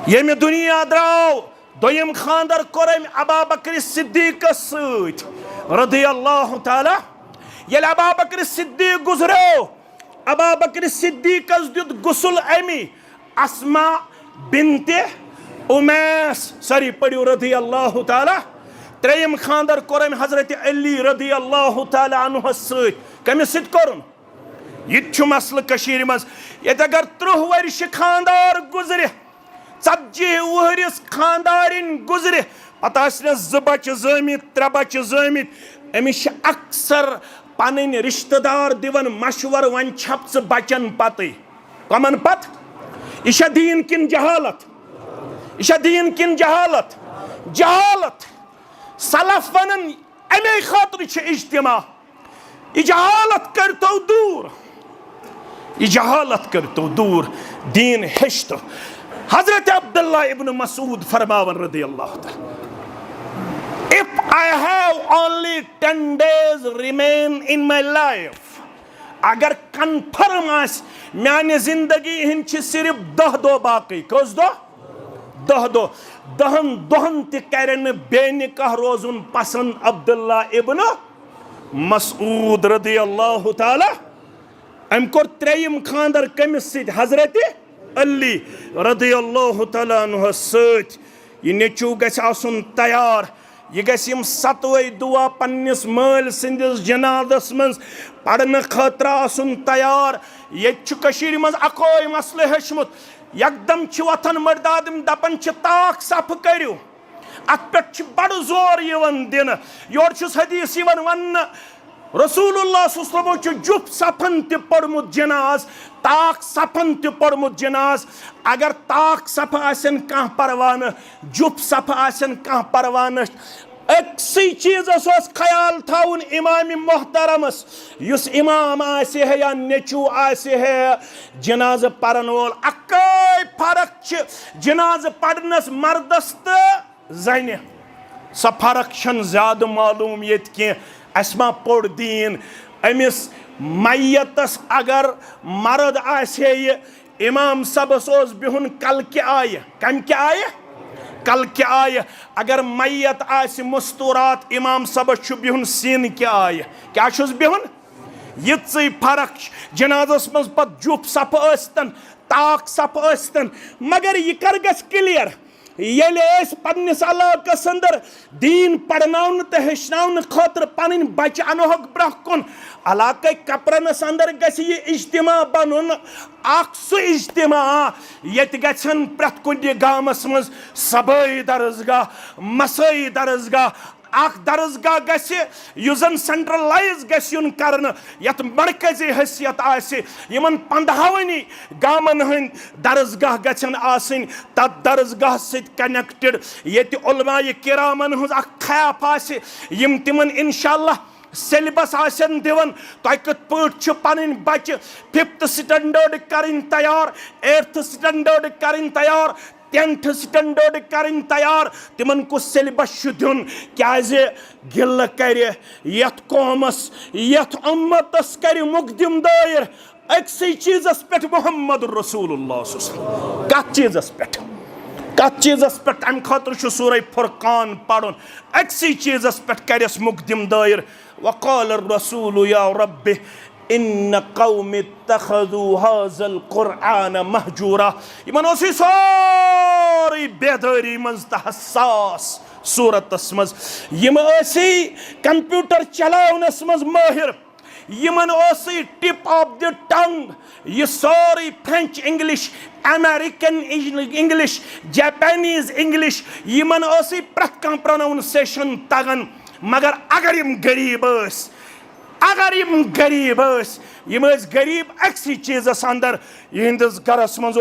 ये दुनिया द्राव दोयम खानदर कोर अबू बकर सिद्दीक़स सत रदियल्लाहु ताला। येल अबू बकर सिद्दीक़ गुजरो, अबू बकर सिद्दीक़स दुत गुस्ल अमी अस्मा बिन्ते उमैस सरी पढ़ियो रदियल्लाहु ताला। त्रेयम खानदर कोर हजरत अली रदियल्लाहु ताला अन्हु सत। कमिस सत कोरुन? यह मसल कशीर मज ये अगर 30 वर्ष खानदार गुजर 40 वहरिस खानदारिन गुजर पता 2 बच्चे जमित 3 बच्चे जमित अमिस अक्सर पन रिश्तेदार दिवन मशवर वन छप बचन पत कमन पत यह दीन किन जहालत, यह दीन किन जहालत, जहालत सलफ वन अमे खातर इज्तिमा। यह जहालत करतो दूर, यह जहालत करतो दूर, दीन हेश्तो। हजरत अब्दुल्लाह इब्न मसूद फरमावन रदियल्लाहु ताला, if I have only 10 days remain in my life, अगर कन्फर्म आस म्याने जिंदगी हिन सिर्फ 10 दो बाकी कस दो 10 दो 10 दोहन त करन बेनिकाह रोजुन पसंद अब्दुल्लाह इब्न मसूद रदियल्लाहु ताला। अम कोर 3यम खानदर कमिस सत हजरत अली रदियल्लाहु ताला अन्हु सत। यह नेचू गछ आसुन तैयार, यह गछ यम 7वें दुआ पन्निस माल सिंदिस जनादस मज पढ़ने खतर आसुन तैयार। ये कशीर मज अकोई मसले हेचमुत यकदम वथन मर्दादम दपन ताक सफ करियो अत पे बड़ जोर यवन दिन। योर हदीस यवन वन रसूलुल्लाह सल्लल्लाहु अलैहि वसल्लम जुफ सफन त पढ़मुत जनाज, ताक सफन त पढ़मुत जनाज। अगर ताक सफ आसन कह परवान, जुफ सफ आसन कह परवान, अक्सी चीजस ख्याल थाउन इमाम मोहतरमस युस इमाम आसे है या नेचू आसे है जनाज परन वोल। अकै फरक जनाज पढ़नस मर्दस तो जन स फरक ज्यादा मालूम ये असमा पोड़ दीन। अमिस मैयतस अगर मर्द आसे इमाम सबस बिहुन कल के आय, कम के आय, कल के आय। अगर मैयत आस मस्तूरात इमाम सबस बिहुन सीन के आय, क्या बिहुन ये फरक जनाजस मज पत जुफ सफ अस्तन ताक सफ अस्तन। मगर यह कर गस क्लियर ये पन्निस इलाकस अंदर दीन पढ़नाउन तो हेचनाउन खतर पन बच्चे अनोहक ब्रह कुन इलाक कपरनस अंदर गस इज्तिमा बनुन अख सु इज्तिमा ये गन प्रत कुन गामस मज सबई दरसगाह मसई दरसगाह अख दरसगाह गस युजन सेंट्रलाइज गस युन करन यत मरकजी हैसियत आसे यमन 15वनी गामन हन दरसगाह गछन आसिन तत दरसगाह सित कनेक्टेड यत उलमाए किरामन हुज अख खयाफ आसे यम तिमन इंशाअल्लाह सिलेबस आसन दिवन तय कत पट पन बच्चे 5th स्टैंडर्ड करिन तैयार, 8th स्टैंडर्ड करिन तैयार, 10th स्टैंडर्ड करिन तैयार। तिमन को सिलेबस दिन क्या गिल कर यथ कौमस यथ उम्मतस कर मुकदम दायर अक्सी चीजस पे मोहम्मद रसूलुल्लाह कत चीजस पे कत चीजस पे अम खतर सूरह फुरकान पढ़ुन अक्सी चीजस पे करस मुकदम दायर। वक़ाल रसूल या रब्बि इन कौम इत्तखज़ू हाज़ल कुरआन महजूरा। यमन सारी बेदारी मज तो हसास सूरतस मज यम कंप्यूटर चलावनस मज माहिर, Yemen tip of the tongue यह सारी French English, American English, Japanese English Yemen प्रत कह प्रोनाउंसिएशन तगन। मगर अगर यम गरीब अगर यम गरीब यम गरीब अक्सी चीजस अंदर यहंदिस गरस मज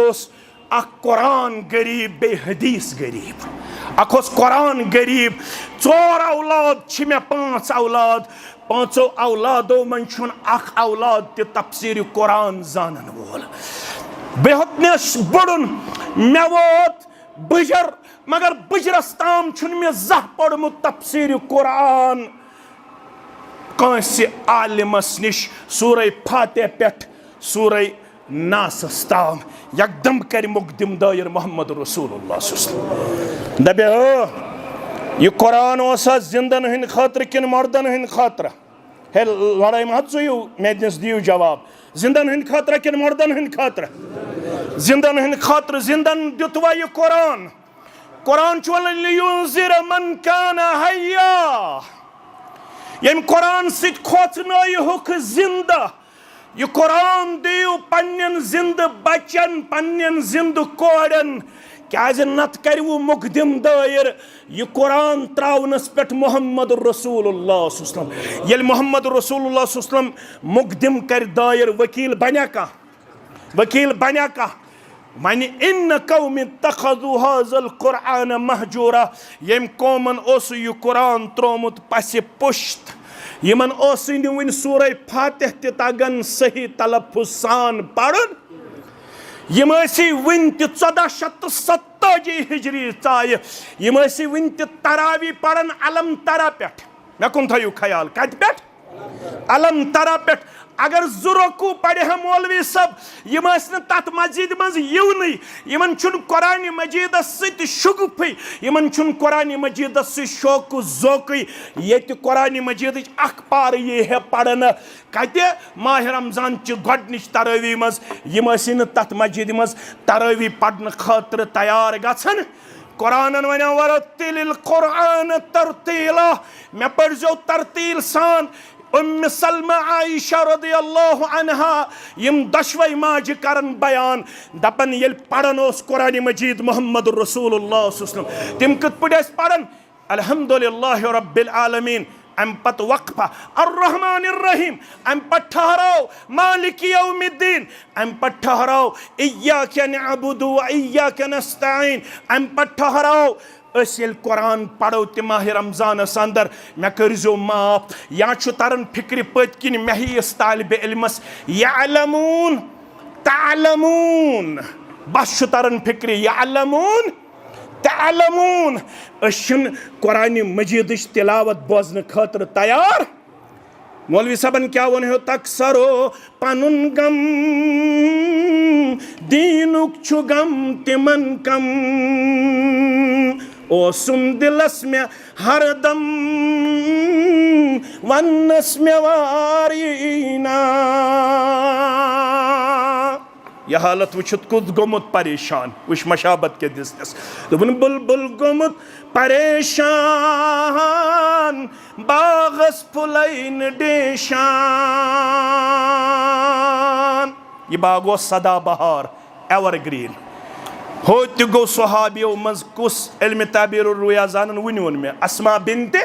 कुरान गरीब बे हदीस गरीब अख कुरान गरीब 4 औलाद मे 5 औलाद 5 औलादों मन अख औलाद त तफसीर कुरान जानन वोल बेहतनस बड़ुन मे वोत बजर मगर बजरस ताम मे जह पढ़मुत तफसीर कुरान कंस आलिमस निश सूरह फातिह पे सूरह नासस ताम यकदम कर मुकदम दायर मोहम्मद रसूलुल्लाह दबे यह कुरान जिंदन हंद खातर किन मर्दन हंद खातर है लड़ाई मत चुयू मे दियो जवाब जिंदन हंद खातर किन मर्दन हंद खातर जिंदन हंद खातर जिंदन दितवा यह कुरान कुरान लियुंज़िर मन कान हय्या यम कुरान सित खोचनयुक जिंदा यह कुरान दियो पन्नन जिंद बचन पन्नन जिंद कोड़न क्या नत करवु मुकदम दायर यह कुरान त्रावनस पे मोहम्मद रसूलुल्लाह ये मोहम्मद रसूलुल्लाह मुकदम कर दायर वकील बना का वन इन कौम तखज़ु हाज़ल कुरान महजूरा यम कौमन ओस यह कुरान त्रोमुत पस पुश्त यमन ओस वन सूरह फातिह तगन सही तलफ़ुज़ सान पढ़न यम वन 1470 हिजरी चाय यम वन तरावी पढ़न अलम तरा पे मे कुन थो ख्याल कत पे अलम तरा पे अगर जुरकू पढ़े मौलवी सब यम तथ मस्जिद मज यवन कुरान मजीद शुगुफ यमन कुरान मजीद शौक जोक ये कुरान मजीद अख पार ये है पढ़न कत माह रमजान गोडनिच तरावी मज यम तथ मस्जिद मज तरावी पढ़न खातर तैयार गछन कुरान वन वरतिल कुरान तरतीला मे पढ़ो तरतील सान उम्म सलमा आयशा रदियल्लाहु अन्हा यम दशवई माज करन बयान दपन ये पढ़न कुरान मजीद मोहम्मद रसूलुल्लाह तिम कत पढ़ पढ़न अल्हम्दुलिल्लाह रब्बिल आलमीन अम पत वक्फा अर्रहमान अर्रहीम अम पत ठहराओ मालिक यौमिद्दीन अम पत ठहराओ इय्याका नअबुदु व इय्याका नस्तईन अम पत ठहराओ असल कुरान पढ़ो ते माह रमजान अंदर मे करजो माफ या तरन फिक्र पत किन मे हिस तालिब इल्मस यअलमून तअलमून बस तरन फिक्र यअलमून तअलमून कुरान मजीद तिलावत बोजन खातर तैयार मौलवी साहबन क्या वन तकसरो पनुन गम दीनुक छु गम तिमन कम ओसुम दिलस में हरदम वन्नस में वारीना यह हालत वुचित कुत गोमुत परेशान वुच मशाबत के दिसनस दोपन बुलबुल गोमुत परेशान बागस फुलैन डेशान यह बाग वो सदा बहार एवरग्रीन हो गो सहाबियों मज कुस इल्म ताबीर रुया जानन वन वोन मे अस्मा बिनते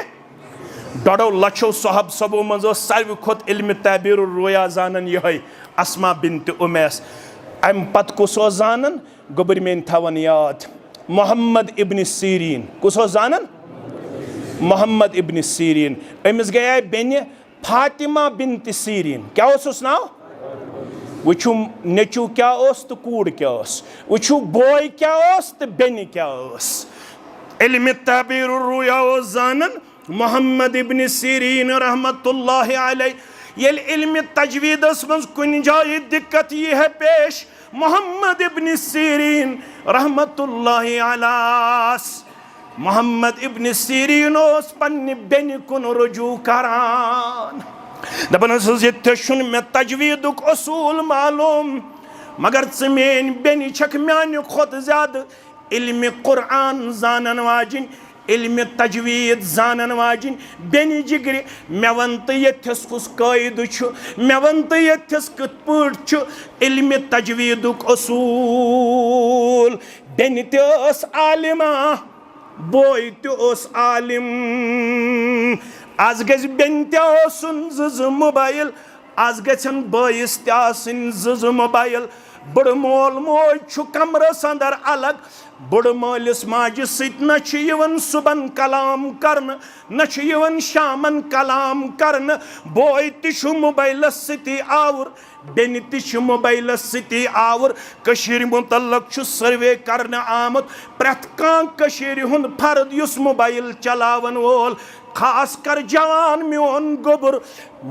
डोडो लक्षो सहाब सबो मज सारवी खोत इल्म ताबीर रुया जानन यह अस्मा बिनते उमैस अम पत कुस जानन गोबर मेन थवन याद मोहम्मद इब्न सीरीन कुस जानन मोहम्मद इब्न सीरीन अमिस गया बेन फातिमा बिनत सीरीन क्या उस नाव वुचु नेचू क्या तो कूड़ क्या वुचु बॉय क्या तो बेन क्या इल्म ताबीर रुया जानन मोहम्मद इब्न सीरीन रहमतुल्लाहि अलैह येल इल्म तजवीदस मज कुन जाय दिक्कत ये है पेश मोहम्मद इब्न सीरीन रहमतुल्लाहि अलैह मोहम्मद इब्न सीरीन ओस पन्ने बेन कुन रुजू करान दपन ये मे तजवीदुक असूल मालूम मगर च मेन बेन छक म्यान खोत ज्यादा इल्म कुरान जानन वाजिन इल्म तजवीद जानन वाजिन बेन जिगर मे वन तो यथस कुस कायद मे वन तो यथस कत पट इल्म तजवीदुक असूल बेन तस आलिमा बोय तस आलिम आज गज बेन तुन जज मोबाइल आज गन बयस तन जज मोबाइल बड़ मोल मोज कमरस अंदर अलग बड़ मालिस माज सवन सुबन कलाम करन न शामन कलाम करन बोय तु मोबाइल सती आवर बेन तु मोबाइल सती आवर कशीर मुतल्लक सर्वे करन आमुत प्रथ कशीर हुंद फर्द युस मोबाइल चलावन वोल खास कर जवान मोन गोबर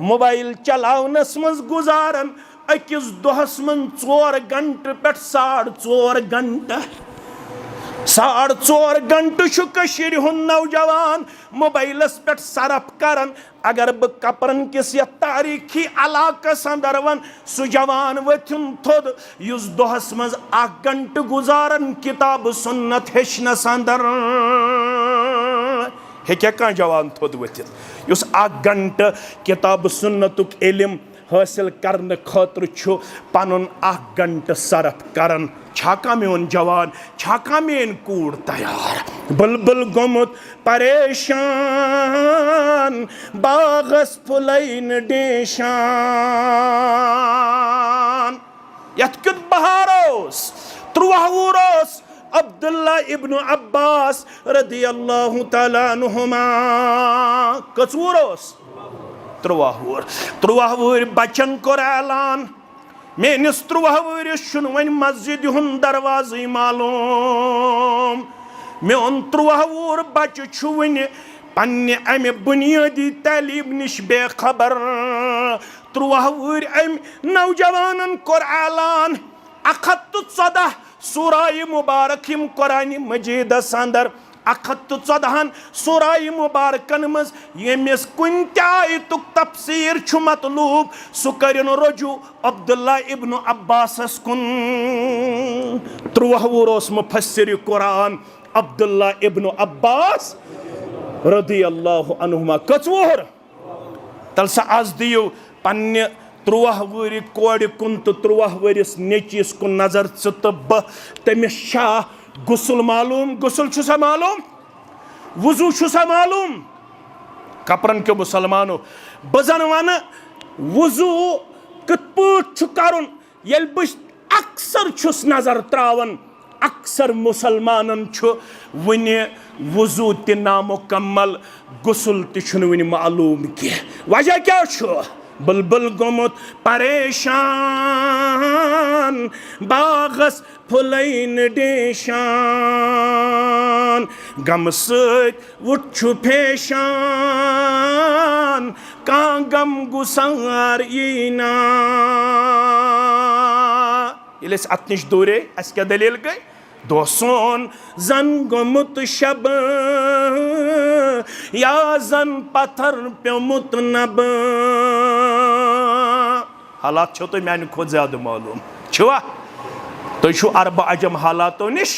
मोबाइल चलावनस मज गुजारन अकिस दोहस मन 4 घंटे पे 4.5 घंटे 4.5 घंटे नौजवान मोबाइलस पे सरफ करन। अगर बह कपरन किस यह तारीखी इलाकस अंदर वन सह जवान वथिन थोद युस दोहस मज 1 घंटे गुजारन किताब सुन्नत हेचनस अंदर हेक्या कह जवान थोद वथित युस 1 घंटे किताब सुन्नतुक इल्म हासिल करने खतर पनुन 1 घंटे सरफ करन। छाका मेन जवान छाका मेन कूड़ तैयार बुलबुल गोमुत परेशान बागस फुलैन डेशान यत कित बहारोस 13 वुरोस अब्दुल्ला इब्न अब्बास रदियल्लाहु ताला अन्हुमा कस वुरोस 13 वुर बचन कोर ऐलान मेनिस 13 वरिस वन मस्जिद हुन दरवाज मालूम मेन 13 वुर बच्चे वन पन्ने अमे बुनियादी तालीम निश बेखबर 13 वुर अम नौजवानन कोर ऐलान 114 सूराय मुबारक यम कुरान मजीदस अंदर 114 सूराय मुबारकन मज यमिस कुन आयतुक तफसीर छु मतलूब सु करिन रजू अब्दुल्ला इब्न अब्बास कुन 13 वुरोस मुफस्सिर कुरान अब्दुल्ला इब्न अब्बास रदियल्लाहु अन्हुमा कच वुर तल सा आज दियो पन्ने 13 वुरि कोड़ कुन तो 13 वरिस नेचिस कुन नजर च तमिस शाह गुसल मालूम गुसल छुसा मालूम वुजू छुसा मालूम कपरन के मुसलमानो बजन वन वुजू कत छु करुन येल बस अक्सर छुस नजर त्रावन अक्सर मुसलमानन छु वने वुजू ते नामुकम्मल गुसल ते छु वने मालूम के वजह क्या छु बुलबुल गोमुत परेशान बागस फुलैन डेशान गम सत वुच्छु फेशान का गम गुसार यीना ये अत नश दूरे अस क्या दलील गई दोसन जन गोमुत शब या जन पत्थर प्योमुत नब हालात छो तो मैंने खुद ज्यादा मालूम छुआ तो छु अरब अजम हालातों निश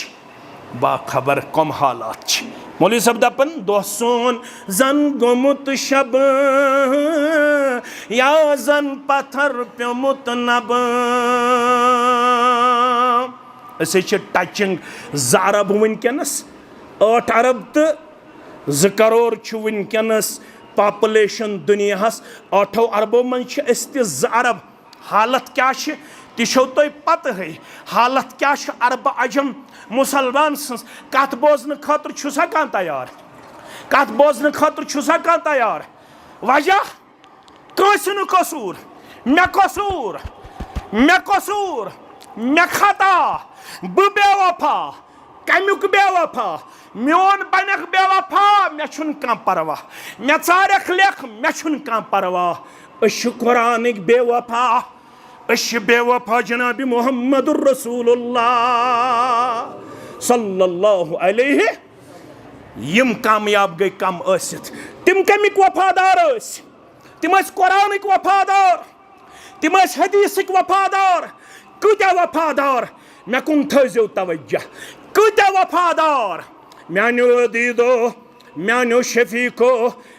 बाखबर कम हालात मौलवी सब दपन दोसन जन गोमुत शब या जन पत्थर प्योमुत नब असे टचिंग 2 अरब वनकस 8 अरब तो 2 करोड़ वनकस पॉपुलेशन दुनियास 8 अरबों मन 2 अरब हालत क्या तौ तुम पत है हालत क्या अरब अजम मुसलमान सज कत बोजन खतर छुसा कह तैयार कत बोजन खतर छुसा कह तैयार वजह कंस कसूर मे कसूर मे कसूर मे खता बह बेवफा कमुक बेवफा मोन बनक बेवफा मे छुन कह परवाह मे चारक लेख मे छुन कह परवाह अश कुरानिक बेवफा अश बेवफा जनाब मुहम्मद रसूलुल्लाह सल्लल्लाहु अलैहि यम कामयाब गई कम आसित तिम कमिक वफादार तिम कुरानिक वफादार तिम हदीसिक वफादार कूत्या वफादार मे कुन थो तवज्जह कूत्या वफादार म्यानो अदीदो म्यानो शफीको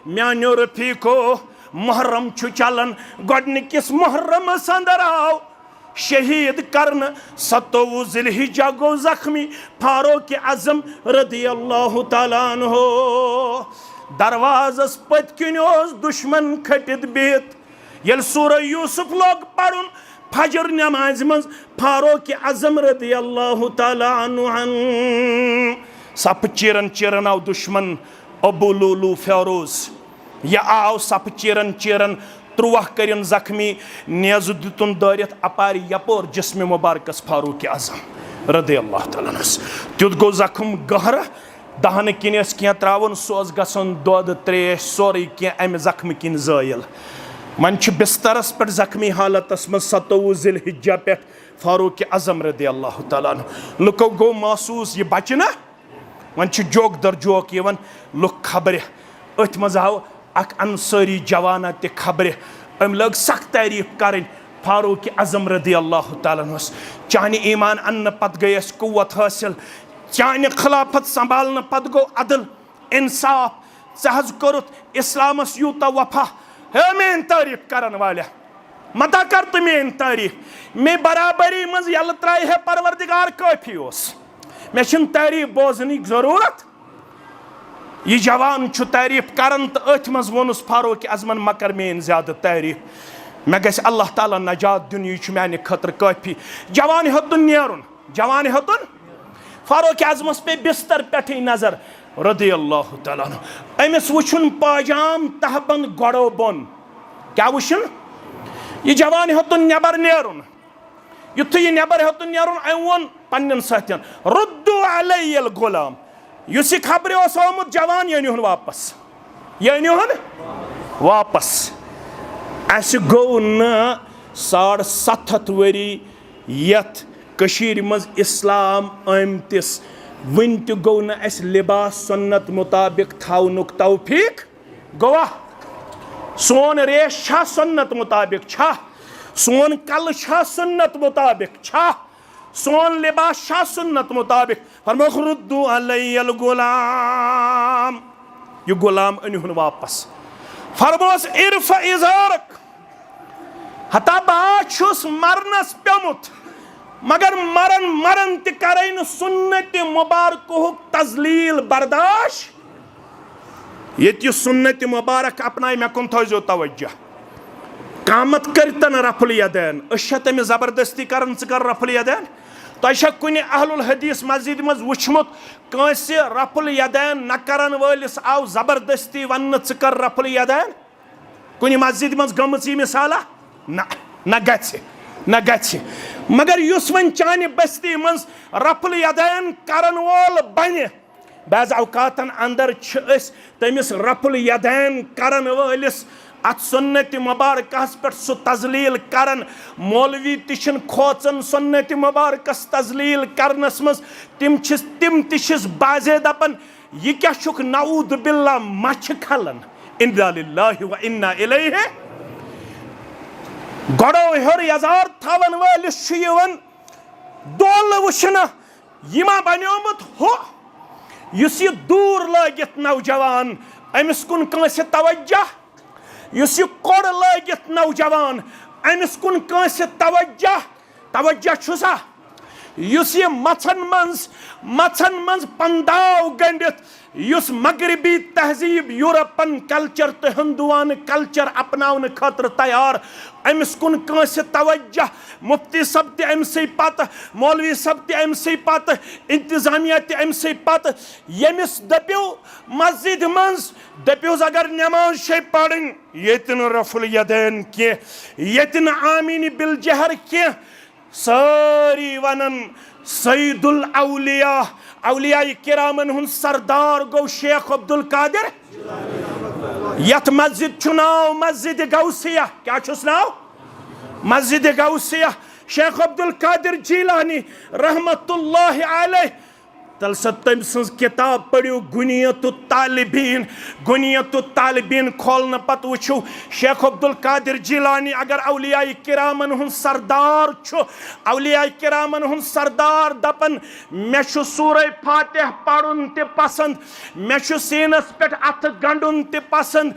म्यानो रफीको मुहर्रम छु चलन गोडनिकिस मुहर्रम अंदर आओ शहीद करन 27 जिलहिज्जा गो जख्मी फारूक आजम रदियल्लाहु ताला अन्हु दरवाजस पत किन दुश्मन खटित बित यल सूरह यूसुफ लोग पढ़ुन फजर नमाज मज फारूक आजम रदियल्लाहु ताला अन्हु सप चिरन चिरन आव दुश्मन अबू लुलू फेरोज यह आव सप चिरन चिरन 13 करिन जख्मी नेज़ दितुन दारित अपार यपोर जिस्म मुबारकस फारूक आजम रदियल्लाहु ताला अन्हु तुत गो जख्म गहर दहन किन क्या त्रावन सो गसन दोद त्रेश सोरे क्या अमे जख्म किन जायल वन बिस्तरस पे जख्मी हालतस मज 27 ज़िलहिज्जा पे फारूक आज़म रदी अल्लाह तआला अन्हु लुको गो महसूस ये बच ना वन जोक दर जोक यवन लुक खबर अथ मज आव अख अंसारी जवाना ते खबर अम लग सख्त तारीफ करें फारूक आज़म रदी अल्लाह तआला अन्हु चाने ईमान अन्न पत गई कुव्वत हासिल चाने खिलाफत संभालने पत गो अदल इंसाफ सहज करुत इस्लामस यूता वफा है मेन तारीफ करन वाले मता कर तो मेन तारीफ मे बराबरी मज यल त्राय है परवरदिगार काफी ओस मे छन तारीफ बोजन जरूरत यह जवान छु तारीफ करन तो अथ मज वोनुस फारूक आज़मन मकर मेन ज्यादा तारीफ मे गस अल्लाह ताला नजात दिन यह माने खतर काफी जवान हेतुन नेरुन जवान हेतुन फारूक आज़मस पे बिस्तर पे नजर रदी अल्लाह तआला अन्हु अमिस वुछुन पाजाम तहबंद गड़ो बोन क्या वुछुन यह जवान हेतुन नेबर नेरुन युथु यह नेबर हेतुन नेरुन अम वोन पन्न साथियन रुद्दु अलैयल गुलाम युस खबर ओस आमुत जवान यह निहुन वापस अस गो न 750 वरी यथ कशीर मज इस्लाम आमतिस वन तो गो न अस लिबास सुन्नत मुताबिक थाउनुक तौफीक गवा सोन रेश छा सुन्नत मुताबिक छा सोन कल छा सुन्नत मुताबिक छा सोन लिबास छा सुन्नत मुताबिक फरमाओ रुद्दु अलैयल गुलाम ये गुलाम अनिहुन वापस फरमोस इरफ इजारक हता बाछुस मरनस प्यमुत मगर मरन मरन त करैन सुन्नत मुबारक तजलील बर्दाश्त ये सुन्नत मुबारक अपनाय मे कुन थो तवज्जो कामत करतन रफुल यदैन तमिस जबरदस्ती करन कर रफुल यदैन तुम कुन अहलुल हदीस मस्जिद मज वुचमुत कंस रफुल यदैन न करन वलिस आव जबरदस्ती वन कर रफुल यदैन कुन मस्जिद मज गमच मिसाला न गछि मगर युस वन चाने बस्ती मज रफुल यदैन करन वोल बन बाज़ औकातन अंदर तमिस रफुल यदैन करन वलिस अत सुन्नत मुबारकस पे सु तजलील करन मौलवी तिन खोचन सुन्नत मुबारकस तजलील करनस मज तिम तिस बाजे दपन यह क्या छुक नऊद बिल्ला मछ खलन इन्ना लिल्लाहि व इन्ना इलैहि गड़ो हेर यजार थवन वलिस दोल वुचन यह बनियोमुत हो युस यह दूर लगित नौजवान अमिस कुन कंस तवज्जो युस यह कोड़ लगित नौजवान अमिस कुन कंस तवज्जो छुसा युस यह मछन मंज पंदाव गंडित युस मगरबी तहजीब यूरोपन कल्चर तो हिंदुआन कल्चर अपनावन खतर तैयार अमिस कुन कंस तवज्जो मुफ्ती सब ते अमसे पत मौलवी सब ते अमसे पत इंतजामिया ते अमसे पत यमिस दप्यो मस्जिद मंज दप्योस अगर नमाज शे पढ़न यतिन रफुल यदैन के यतिन आमीन बिल जहर के सारी वनन सईदुल औलिया औलिया किरामन हुन सरदार गो शेख अब्दुल कादिर यथ मस्जिद चुनाव मस्जिद गौसिया क्या छुस नाव मस्जिद गौसिया शेख अब्दुल कादिर जीलानी रहमतुल्लाहि अलैह तल तम सज किताब पढ़ो गुनियत तालिबीन खोलने पत वुचो शेख अब्दुल कादिर जिलानी अगर औलिया किरामन हुन सरदार औलिया किरामन हुन सरदार दपन मे सूरह फातिह पढ़ुन ते पसंद मे सीनस पे अथ गंडुन ते पसंद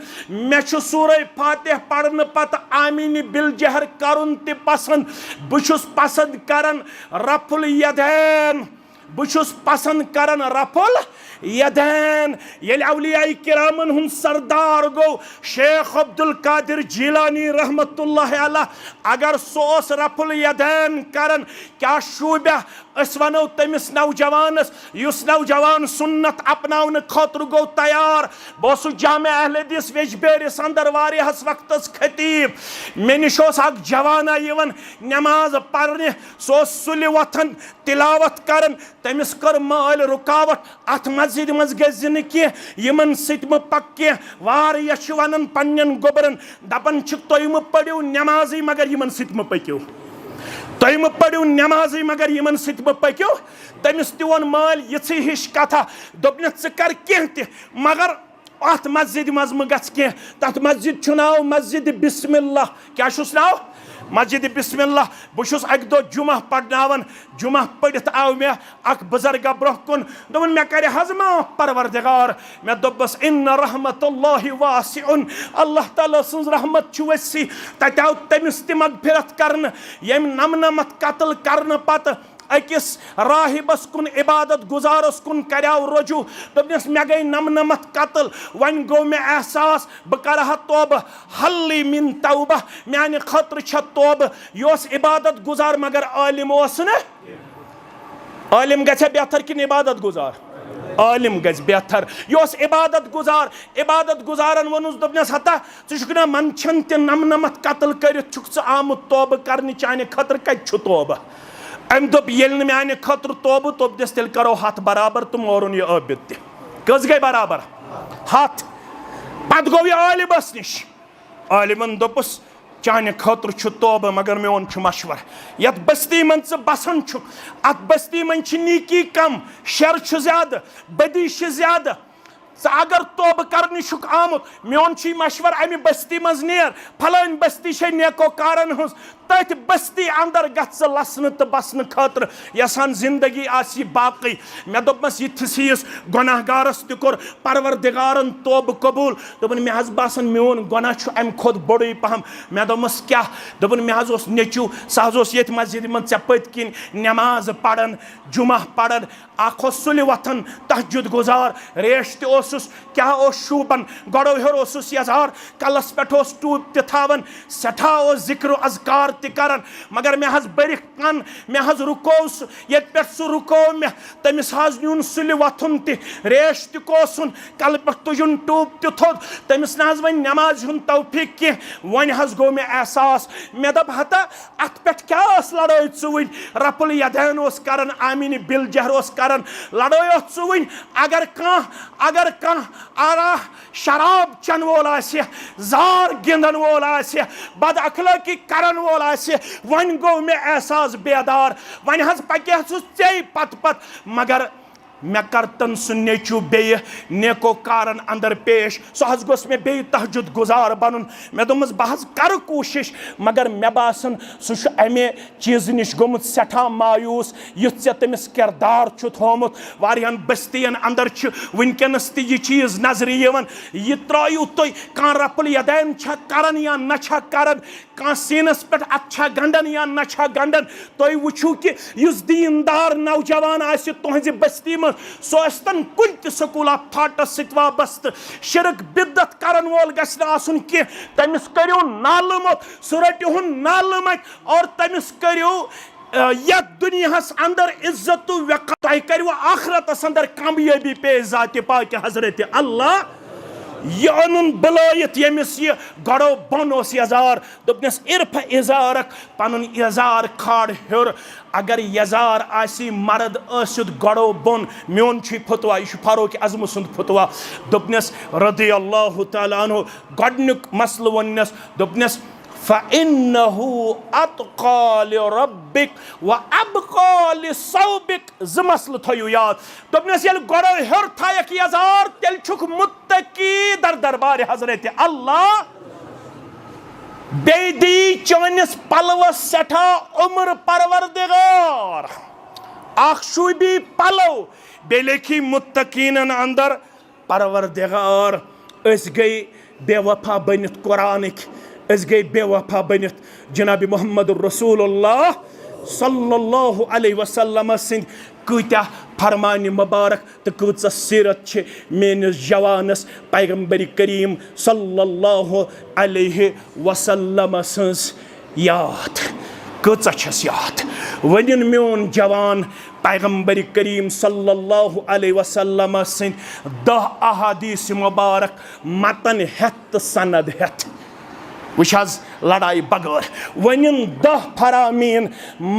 मे सूरह फातिह पढ़ने पत आमीन बिल जहर करुन ते पसंद बुछुस पसंद करन रफुल यदैन बुछुस पसंद करन रफुल यदैन ये औलिया किरामन हुन सरदार गो शेख अब्दुल कादिर जिलानी रहमतुल्लाहि अलैह अगर सोस रफुल यदैन करन क्या शूबा अस वनो तमिस नौजवानस युस नौजवान सुन्नत अपनावन खतर गो तैयार बस जामे अहले हदीस वेजबेरिस अंदर वारियस वक्तस खतीब मे निश अख जवाना यवन नमाज पढ़ने सो सुलि वथन तिलावत करन तमिस कर माल रुकावट अत मस्जिद मज गजिन कह यमन सत म पक कह वारिया छ वनन पन्नन गोबरन दपन छ तोय म पड़ियो नमाजी मगर यमन सत म पकियो तोय म पड़ियो नमाजी मगर यमन सत म पकियो तमिस तिवन माल यछि हिश कथा दोपन च कर कह त मगर अत मस्जिद मज म गछ कह तत मस्जिद छु नाव मस्जिद बिस्मिल्लाह क्या छुस नाव मस्जिद बिस्मिल्लाह बहुत अक दो जुमा पढ़नावन जुमा पढ़ित आव मे अख बुजुर्ग ब्रोह कुन दोपन मे कर हज माफ परवरदिगार मे दोपस इन्न रहमतुल्लाहि वासिउन अल्लाह ताला सन्ज रहमत छु वसी तत आव तमिस ति मगफिरत करन यम नमनमत कत्ल करन पत अकिस राहिबस कुन इबादत गुजारस कुन करव रजू दोपनस मे गई नमनमत कत्ल वन गो मे एहसास बह करहा तौबह हल्ली मिन तौबह माने खतर छ तौबह योस इबादत गुजार मगर आलिम ओस न आलिम गछ बेहतर कि इबादत गुजार आलिम गज बेहतर योस इबादत गुजारन वनुस दोपनस हता चुकना मन छन ते नमनमत कत्ल करित छुक आमुत तौबह करने चाने खतर कत छु तौबह अम दोप येल माने खतर तौबह तोप दिस तेल करो हाथ बराबर तुम और यह आबिद तह कस गई बराबर हाथ पत गो यह आलिमस निश आलिमन दोपस चाने खतर छु तौबह मगर मोन छु मशवर यत बस्ती मन बसान छु अत बस्ती मन नीकी कम शर छु ज्यादा बदी छु ज्यादा अगर तौबह करने शुक आमुत मोन मशवर अमि बस्ती मज नेर फलान बस्ती छे नेको कारण हज तथ बस्ती अंदर गस लसन तो बसन खतर यसान जिंदगी आसी बाकी मे दोपमस यिस गुनाहगारस त कोर परवरदिगारन तौबह कबूल दोपन मे हज बासन मोन गुनाह छु अम खोद बड़े पहम मे दोपमस क्या दोपन मे हज ओस नेचू सह हज येत मस्जिद मन चे पत किन नमाज पढ़न जुमा पढ़न आखो सुलि वथन तहज्जुद गुजार रेश त ओसुस क्या ओस शूबन गड़ो हेर ओसुस यजार कलस पेठ ओस टूब त थावन सठा ओस जिक्र अजकार करन मगर मे हज बरिक कन मे हज रुकोस ये पे सह रुको मे तमिस हज नुन सुलि वथुन त रेश त कोसुन कल पे तुजुन टूब त थोद तमिस न हज वन नमाज हुन तौफीक कह वन हज गो मे एहसास मे दप हता अत पे क्या लड़ाई चुन रफुल यदैन ओस करन आमीन बिल जहर ओस करन लड़ाई चुन अगर कह आरा शराब चन वोल आसे जार गिंदन वोल आसे बद अखलाकी करन वोल आसे वन गो मे एहसास बेदार वन हज पके चे पत मगर मे कर तन सह नेचू बे नेको कारण अंदर पेश सह हज गोस मे बे तहज्जुद गुजार बनन मे दोपमस बह हज कर कोशिश मगर मे बासन सह अमे चीज निश गोमुत सठा मायूस युथ चे तमिस किरदार छु थोमुत वारियान बस्तियन अंदर छु वनकनस त यह चीज नजर यवन यह त्रायु तुय कां रफुल यदैन छा करन या न छा करन कां सीनस पे अच्छा गंडन या न छा गंडन तुय वुछू कि युस दीनदार नौजवान आसि तुहंज बस्ती में सोस्तन कुन त स्कूला फाटस सत वाबस्त शिरक बिद्दत करन वोल गछ न आसुन कि तमिस करियो नालमत सह रटिहुन नालमत और तमिस करियो यत दुनियास अंदर इज्जत वक़ार तय करियो आखिरतस अंदर कामयाबी पे जात पाक हजरत अल्लाह यह अन बलायत यमिस यह गड़ो बन यजार दोपनस इरफ इजारक पन इजार खाड़ हेर अगर यजार आसी मर्द आसित गड़ो बन मोन फतवा यह फारूक आजम सुंद फतवा दोपनस रदी अल्लाह तआला अन्हु गडनुक मसल वनस दोपनस फ़इन्नहु अत्क़ा लिरब्बिक व अबक़ा लिसौबिक ज़ मसल थयु याद दोपनस यल गड़ो हेर थायक यजार तेल छुक मुत्तकी दर दरबार हजरत अल्लाह बेदी चवनिस पलवस सठा उम्र परवरदिगार आखशुबी पलव बेलेखी मुत्तकीनन अंदर परवरदिगार अस गई बेवफा बनित कुरानिक अस गई बेवफा बनित जनाब मोहम्मद रसूलुल्लाह सल्लल्लाहु अलैहि वसल्लम सिंद कत्या फरमान मुबारक तो कच सीरत मेनिस जवानस पैगम्बर करीम सल्लल्लाहु अलैहि वसल्लम सज याद कच याद वन मोन जवान पैगम्बर करीम सल्लल्लाहु अलैहि वसल्लम सिंद 10 अहादीस मुबारक मतन हेत सनद हेत वुश लड़ाई बगैर वन 10 फरामीन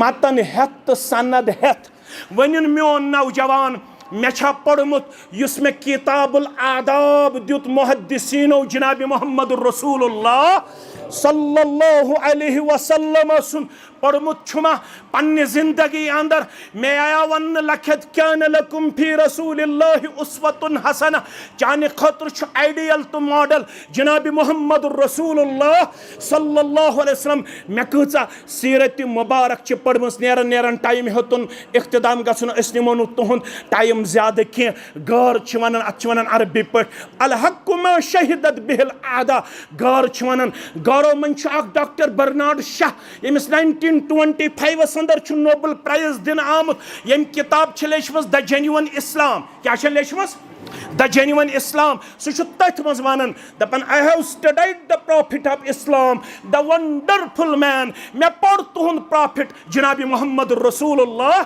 मतन हेत तो सनद हेत वन मोन नौजवान मे पढ़मुत युस मे किताबुल आदाब दुत मुहद्दिसीनो जनाब मोहम्मद रसूलुल्लाह सल्लल्लाहु अलैहि वसल्लम सुन पढ़मुत छुमा पन्ने जिंदगी अंदर मे आया वन लखत कान लकुम फी रसूलिल्लाहि उस्वतुन हसना चाने खतर छु आइडियल तो मॉडल जनाब मोहम्मद रसूलुल्लाह सल्लल्लाहु अलैहि वसल्लम मे कचा सीरत मुबारक च पढ़मस नेरन नेरन टाइम हेतुन इख्तिदाम गसन अस निमोनु तुहुन टाइम ज्यादा के गौर च वनन अत वनन अरबी पट अल हक मा शहिदत बिल आदा गौर च वनन गौरव मन छ अख डॉक्टर बर्नार्ड शाह यमिस 1925 अंदर छु नोबेल प्राइज दिन आमुत यम किताब छ लेचमस द जेन्युइन इस्लाम क्या छ लेचमस द जेन्युइन इस्लाम सु तथ मज वनन दपन I have studied the prophet of Islam the wonderful man मे पढ़ तुहुन प्रॉफिट जनाब मोहम्मद रसूलुल्लाह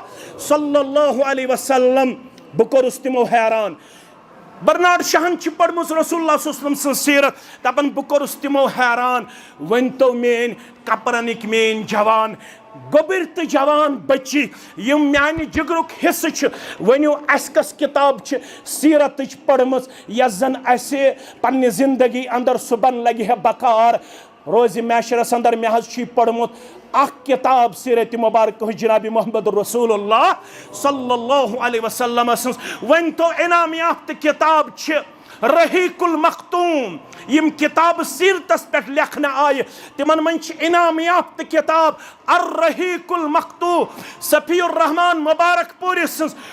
सल्लल्लाहु अलैहि वसल्लम बकोरुस तिमो हैरान बर्नार्ड शाहन पढ़मुस रसूलुल्लाह सल्लल्लाहु अलैहि वसल्लम सीरत दपन बकोरुस तिमो हैरान वन तो मेन कपरनिक मेन जवान गोबर तो जवान बच्ची यम म्यान जिगरुक हिस्स वनो अस कस किताब सीरत पढ़मस यस जन असे पन्ने जिंदगी अंदर सुबन लगे है बकार रोज मैशरस अंदर मे हज पढ़मुत अख किताब सीरत मुबारक जनाब मोहम्मद रसूलुल्लाह सल्लल्लाहु अलैहि वसल्लम वन तो इनाम याफ्त किताब रहीकुल मखतूम यम किताब सीरतस पे लेखना आय तिमन मन इनाम याफ्त किताब अर रहीकुल मखतूम सफीउर रहमान मुबारक पूरी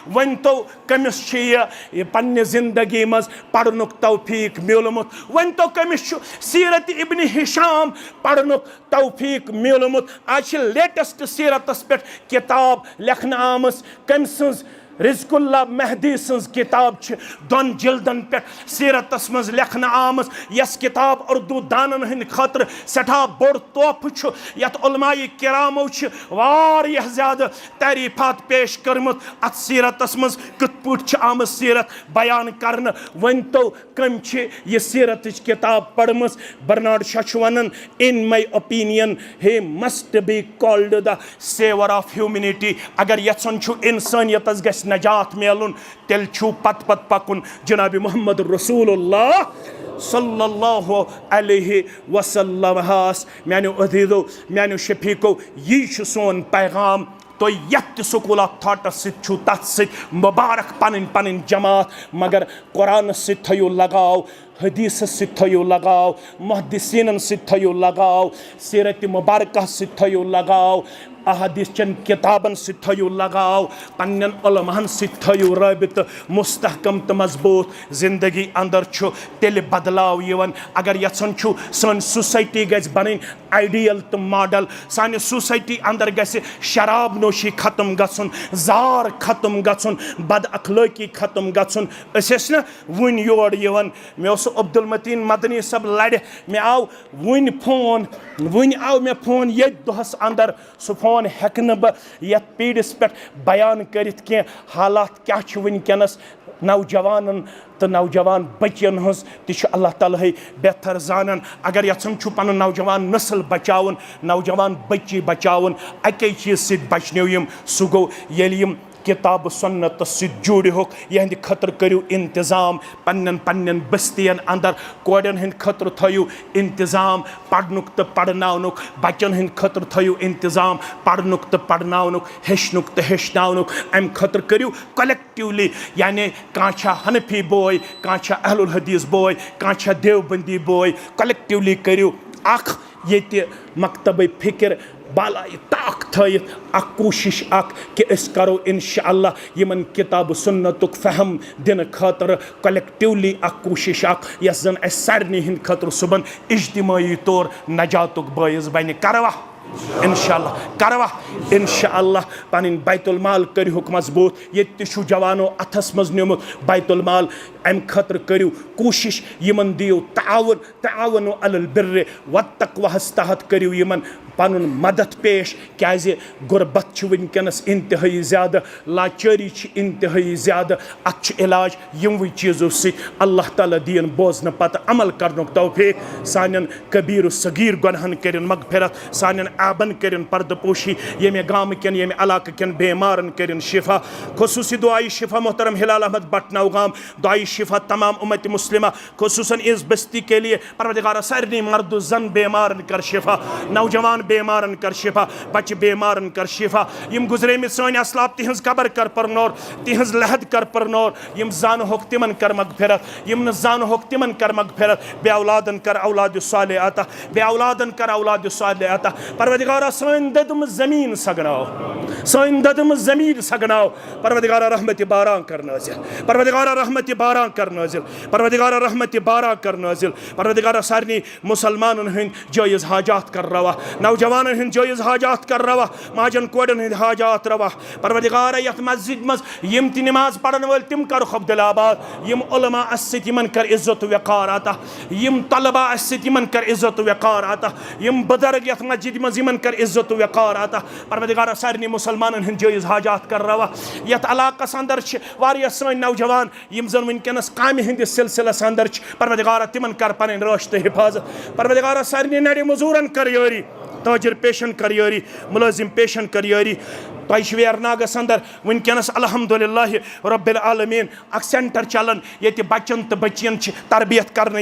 वन तो कमिस ये पन्ने जिंदगी मज पढ़नुक तौफीक मिलमुत वन तो कमिस सीरत इब्न हिशाम पढ़नुक तौफीक मिलमुत आज लेटेस्ट सीरतस पे किताब लेखना आमस कम रिज़कुल्लाह महदी सन्स किताब दोन जिल्दन पे सीरतस मज लेखना आमस यस किताब उर्दू दानन हंद खतर सठा बोड़ तोहफ यत उलमाए किरामो वारियाह ज़्यादा तारीफात पेश करमुत अत सीरतस मज कत पुट आमस सीरत बयान करन वन तो कम यह सीरत किताब पढ़मस बर्नार्ड शाह वनन in my opinion he must be called the saviour of humanity अगर यचन इंसानियतस गस नजात मिलुन तेल छु पत पत पकुन जनाब मोहम्मद रसूलुल्लाह सल्लल्लाहु अलैहि वसल्लम हास म्यानो अदीदो म्यानो शफीको यह सोन पैगाम तो यत स्कूल ऑफ थॉटस सु तथ मुबारक पन पन जमात मगर कुरान थो लगाव हदीस थो लगाव मुहद्दिसीन थो लगाव सीरत मुबारक थो लगाव अहदीस चन किताबन थो लगाव पन्न उलमहन थो रबित मुस्तहकम तो मजबूत जिंदगी अंदर तेल बदलाव यवन अगर यचन सन सोसाइटी गज बन आइडियल तो मॉडल सान सोसाइटी अंदर गस शराब नोशी खत्म गन जार खत्म गन बद अखलाकी खत्म गन न वन योर यवन मे अब्दुल मतीन मदनी सब लड़ मे आव वन आव मे फोन ये दोहस अंदर सो फोन हेकन बह यत पीड़िस पे बयान करित के हालात क्या वनकस नौजवान तो नौजवान बचन हज तह अल्लाह ताला बेहतर जानन अगर यचन पन नौजवान नस्ल बचावन नौजवान बच्ची बचावन अके चीज से बचनो यम सह गो यम किताब सुन्नत जुड़िक यहद खतर करू इंतजाम पन्न पन्न बस्तियन अंदर कोड़न हंद खतर थो इंतजाम पढ़नुक तो पढ़नावनुक बचन हंद खतर थो इंतजाम पढ़नुक तो पढ़नावनुक हेचनुक तो हेचनावनुक अम खतर करू कलेक्टिवली यानी कह हनफी बोय कह अहलुल हदीस बोय कह देवबंदी बोय कलेक्टिवली करू अख ये मकतब फिक्र बालाई ताक थयित अख कोशिश अख कि अस करो इंशाअल्लाह यमन किताब सुन्नतुक फहम दिन खतर कलेक्टिवली अख कोशिश अख यस जन अस सारनी हिंद खतर सुबन इज्तिमाई तौर नजातुक बायस बन करवा इंशाअल्लाह करवा इंशाअल्लाह पन बैतुल माल करिहुक मजबूत ये जवानों अथस मज निमुत बैतुल माल अम खतर करियो कोशिश यमन दियो तावन तावन अलल बिर्र वत्तक़वाहस तहत करियो यमन पनुन मदद पेश क्याज गुरबत वनकस इंतहाई ज़्यादा लाचारी इंतहाई ज़्यादा अत इलाज यमवे चीज़ों से अल्लाह ताला दीन बोजन पत अमल करनुक तौफीक सानन कबीर सगीर गुनहन कर मगफिरत सानन आबन कर पर्दपोशी यमे गाम कन यमे इलाक़ कन बेमारन कर शिफा खसूसी दुआई शिफा मोहतरम हिलाल अहमद भट्ट नौगाम दुआई शिफा तमाम उम्मत मुस्लिमा खसूसन इस बस्ती के लिए परवरदिगार सारनी मर्द जन बेमारन कर शिफा नौजवान बेमारन कर शिफा बच्चे बेमारन कर शिफा यम गुजरे में सन असलाब तिहज कबर कर परनोर तिहज लहद कर परनोर यम जान होक तिमन कर मगफिरत यम न जान होक तिमन कर मगफिरत बे औलादन कर औलाद साले आता बे औलादन कर औलाद साले आता परवरदिगार सन ददम जमीन सगनाओ सन ददम जमीन सगनाओ परवरदिगार रहमत बारां कर नाज़िल परवरदिगार रहमत बारां कर नाज़िल परवरदिगार रहमत बारां कर नाज़िल परवरदिगार सारनी मुसलमानन हंद जायज़ हाजात कर रवा नौजवान हंद जायज़ हाजात कर रवा माजन कोडन हंद हाजात रवा परवरदिगार यथ मस्जिद मज यम ति नमाज पढ़न वाल तिम कर अब्दुलाबाद यम उलमा अस्सित यमन कर इज्जत वक़ार आता यम तलबा अस्सित यमन कर इज्जत वक़ार आता यम बुजुर्ग यथ मस्जिद मज यमन कर इज्जत वक़ार आता परवरदिगार सारनी मुसलमानन हंद जायज़ हाजात कर रवा यथ इलाक़स अंदर वारिया सन नौजवान यम जन वनकस कामि हंदिस सिलसिलस अंदर परवरदिगार तिमन कर पन रश्त हिफाजत परवरदिगार सारनी नड़े मजूरन कर यारी ताजिर पेशन कर यारी मुलाजिम पेशन कर यारी वेरनागस अंदर वनकस अल्हम्दुलिल्लाह रब्बिल आलमीन अख सेंटर चलान ये बच्चन तो बचियन तरबियत करने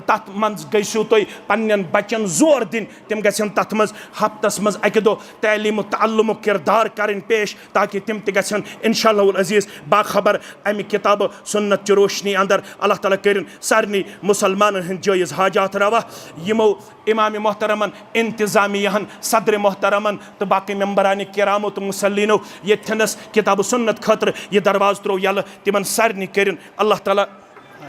तथ मज गो तुम पन्न बच्चन जोर दिन तम गन तथ मज हफ्तस मज अकि दो तलीम तअल्लुम किरदार कर पेश ताकि तम तन इंशाअल्लाह अजीज़ बाखबर अमि किताब सुन्नत रोशनी अंदर अल्लाह ताला कर सारनी मुसलमान हंद जायज़ हाजात रवा यमो इमाम मोहतरमन इंतजामियन सदर मोहतरमन तो बाकी मेम्बरान किरामो तो मुसल्लिनो ये थनस किताब सुन्नत खतर ये दरवाज त्रो यल तिमन सारनी कर अल्लाह ताला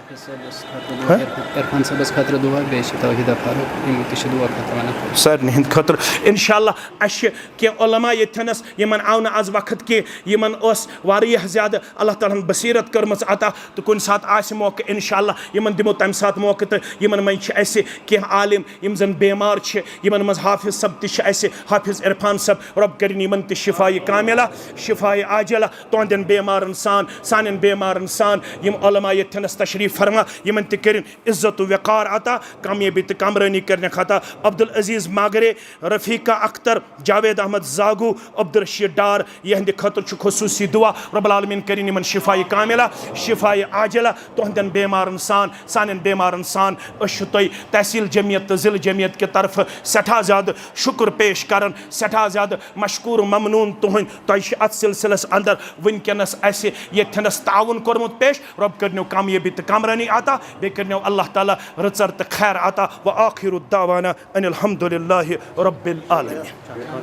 इरफान सबस खतर दुआ बेश तौहीद फारूक इमतिश दुआ खतवाना सारनी हंद खतर इंशाअल्लाह अश के उलमा ये थनस यमन आवन आज वक्त के यमन ओस वारिया ज़्यादा अल्लाह ताला बसीरत करमस अता तो कुन साथ आस मौके इंशाअल्लाह यमन दिमो तम साथ मौके तो यमन मन ऐसे के आलिम यम जन बेमार यमन मज हाफिज सब तसे हाफिज इरफान सब रब कर यमन त शिफाए कामिला शिफाए आजिला तुंदन बेमारन सान सानन बेमारन सान यम उलमा ये थनस तशरीफ फरमा यमन तक इज्जत वक़ार आता कामयाबी तो कामरानी करने खाता अब्दुल अजीज़ मागरे रफ़ीका अख्तर जावेद अहमद जागू अब्दुल रशीद डार यहंद खतर खसूसी दुआ रब्बुल आलमीन करिन यमन शिफाए कामिला शिफाए आजिला तुहदन बेमारन सान सानन बेमारन सान तुम तहसील जमियत तो ज़िल जमियत के तरफ सठा ज़्यादा शुक्र पेश कर सठा ज़्यादा मशकूर ममनून तुहन तुम अत सिलसिलस अंदर वनकस ये ताउन कोरमुत पेश रब करनो कामयाबी तो कामरानी आता बे करनो अल्लाह ताला रचर तो खैर आता व आखिरु दावाना अनिल हम्दुलिल्लाहि रब्बिल आलमीन।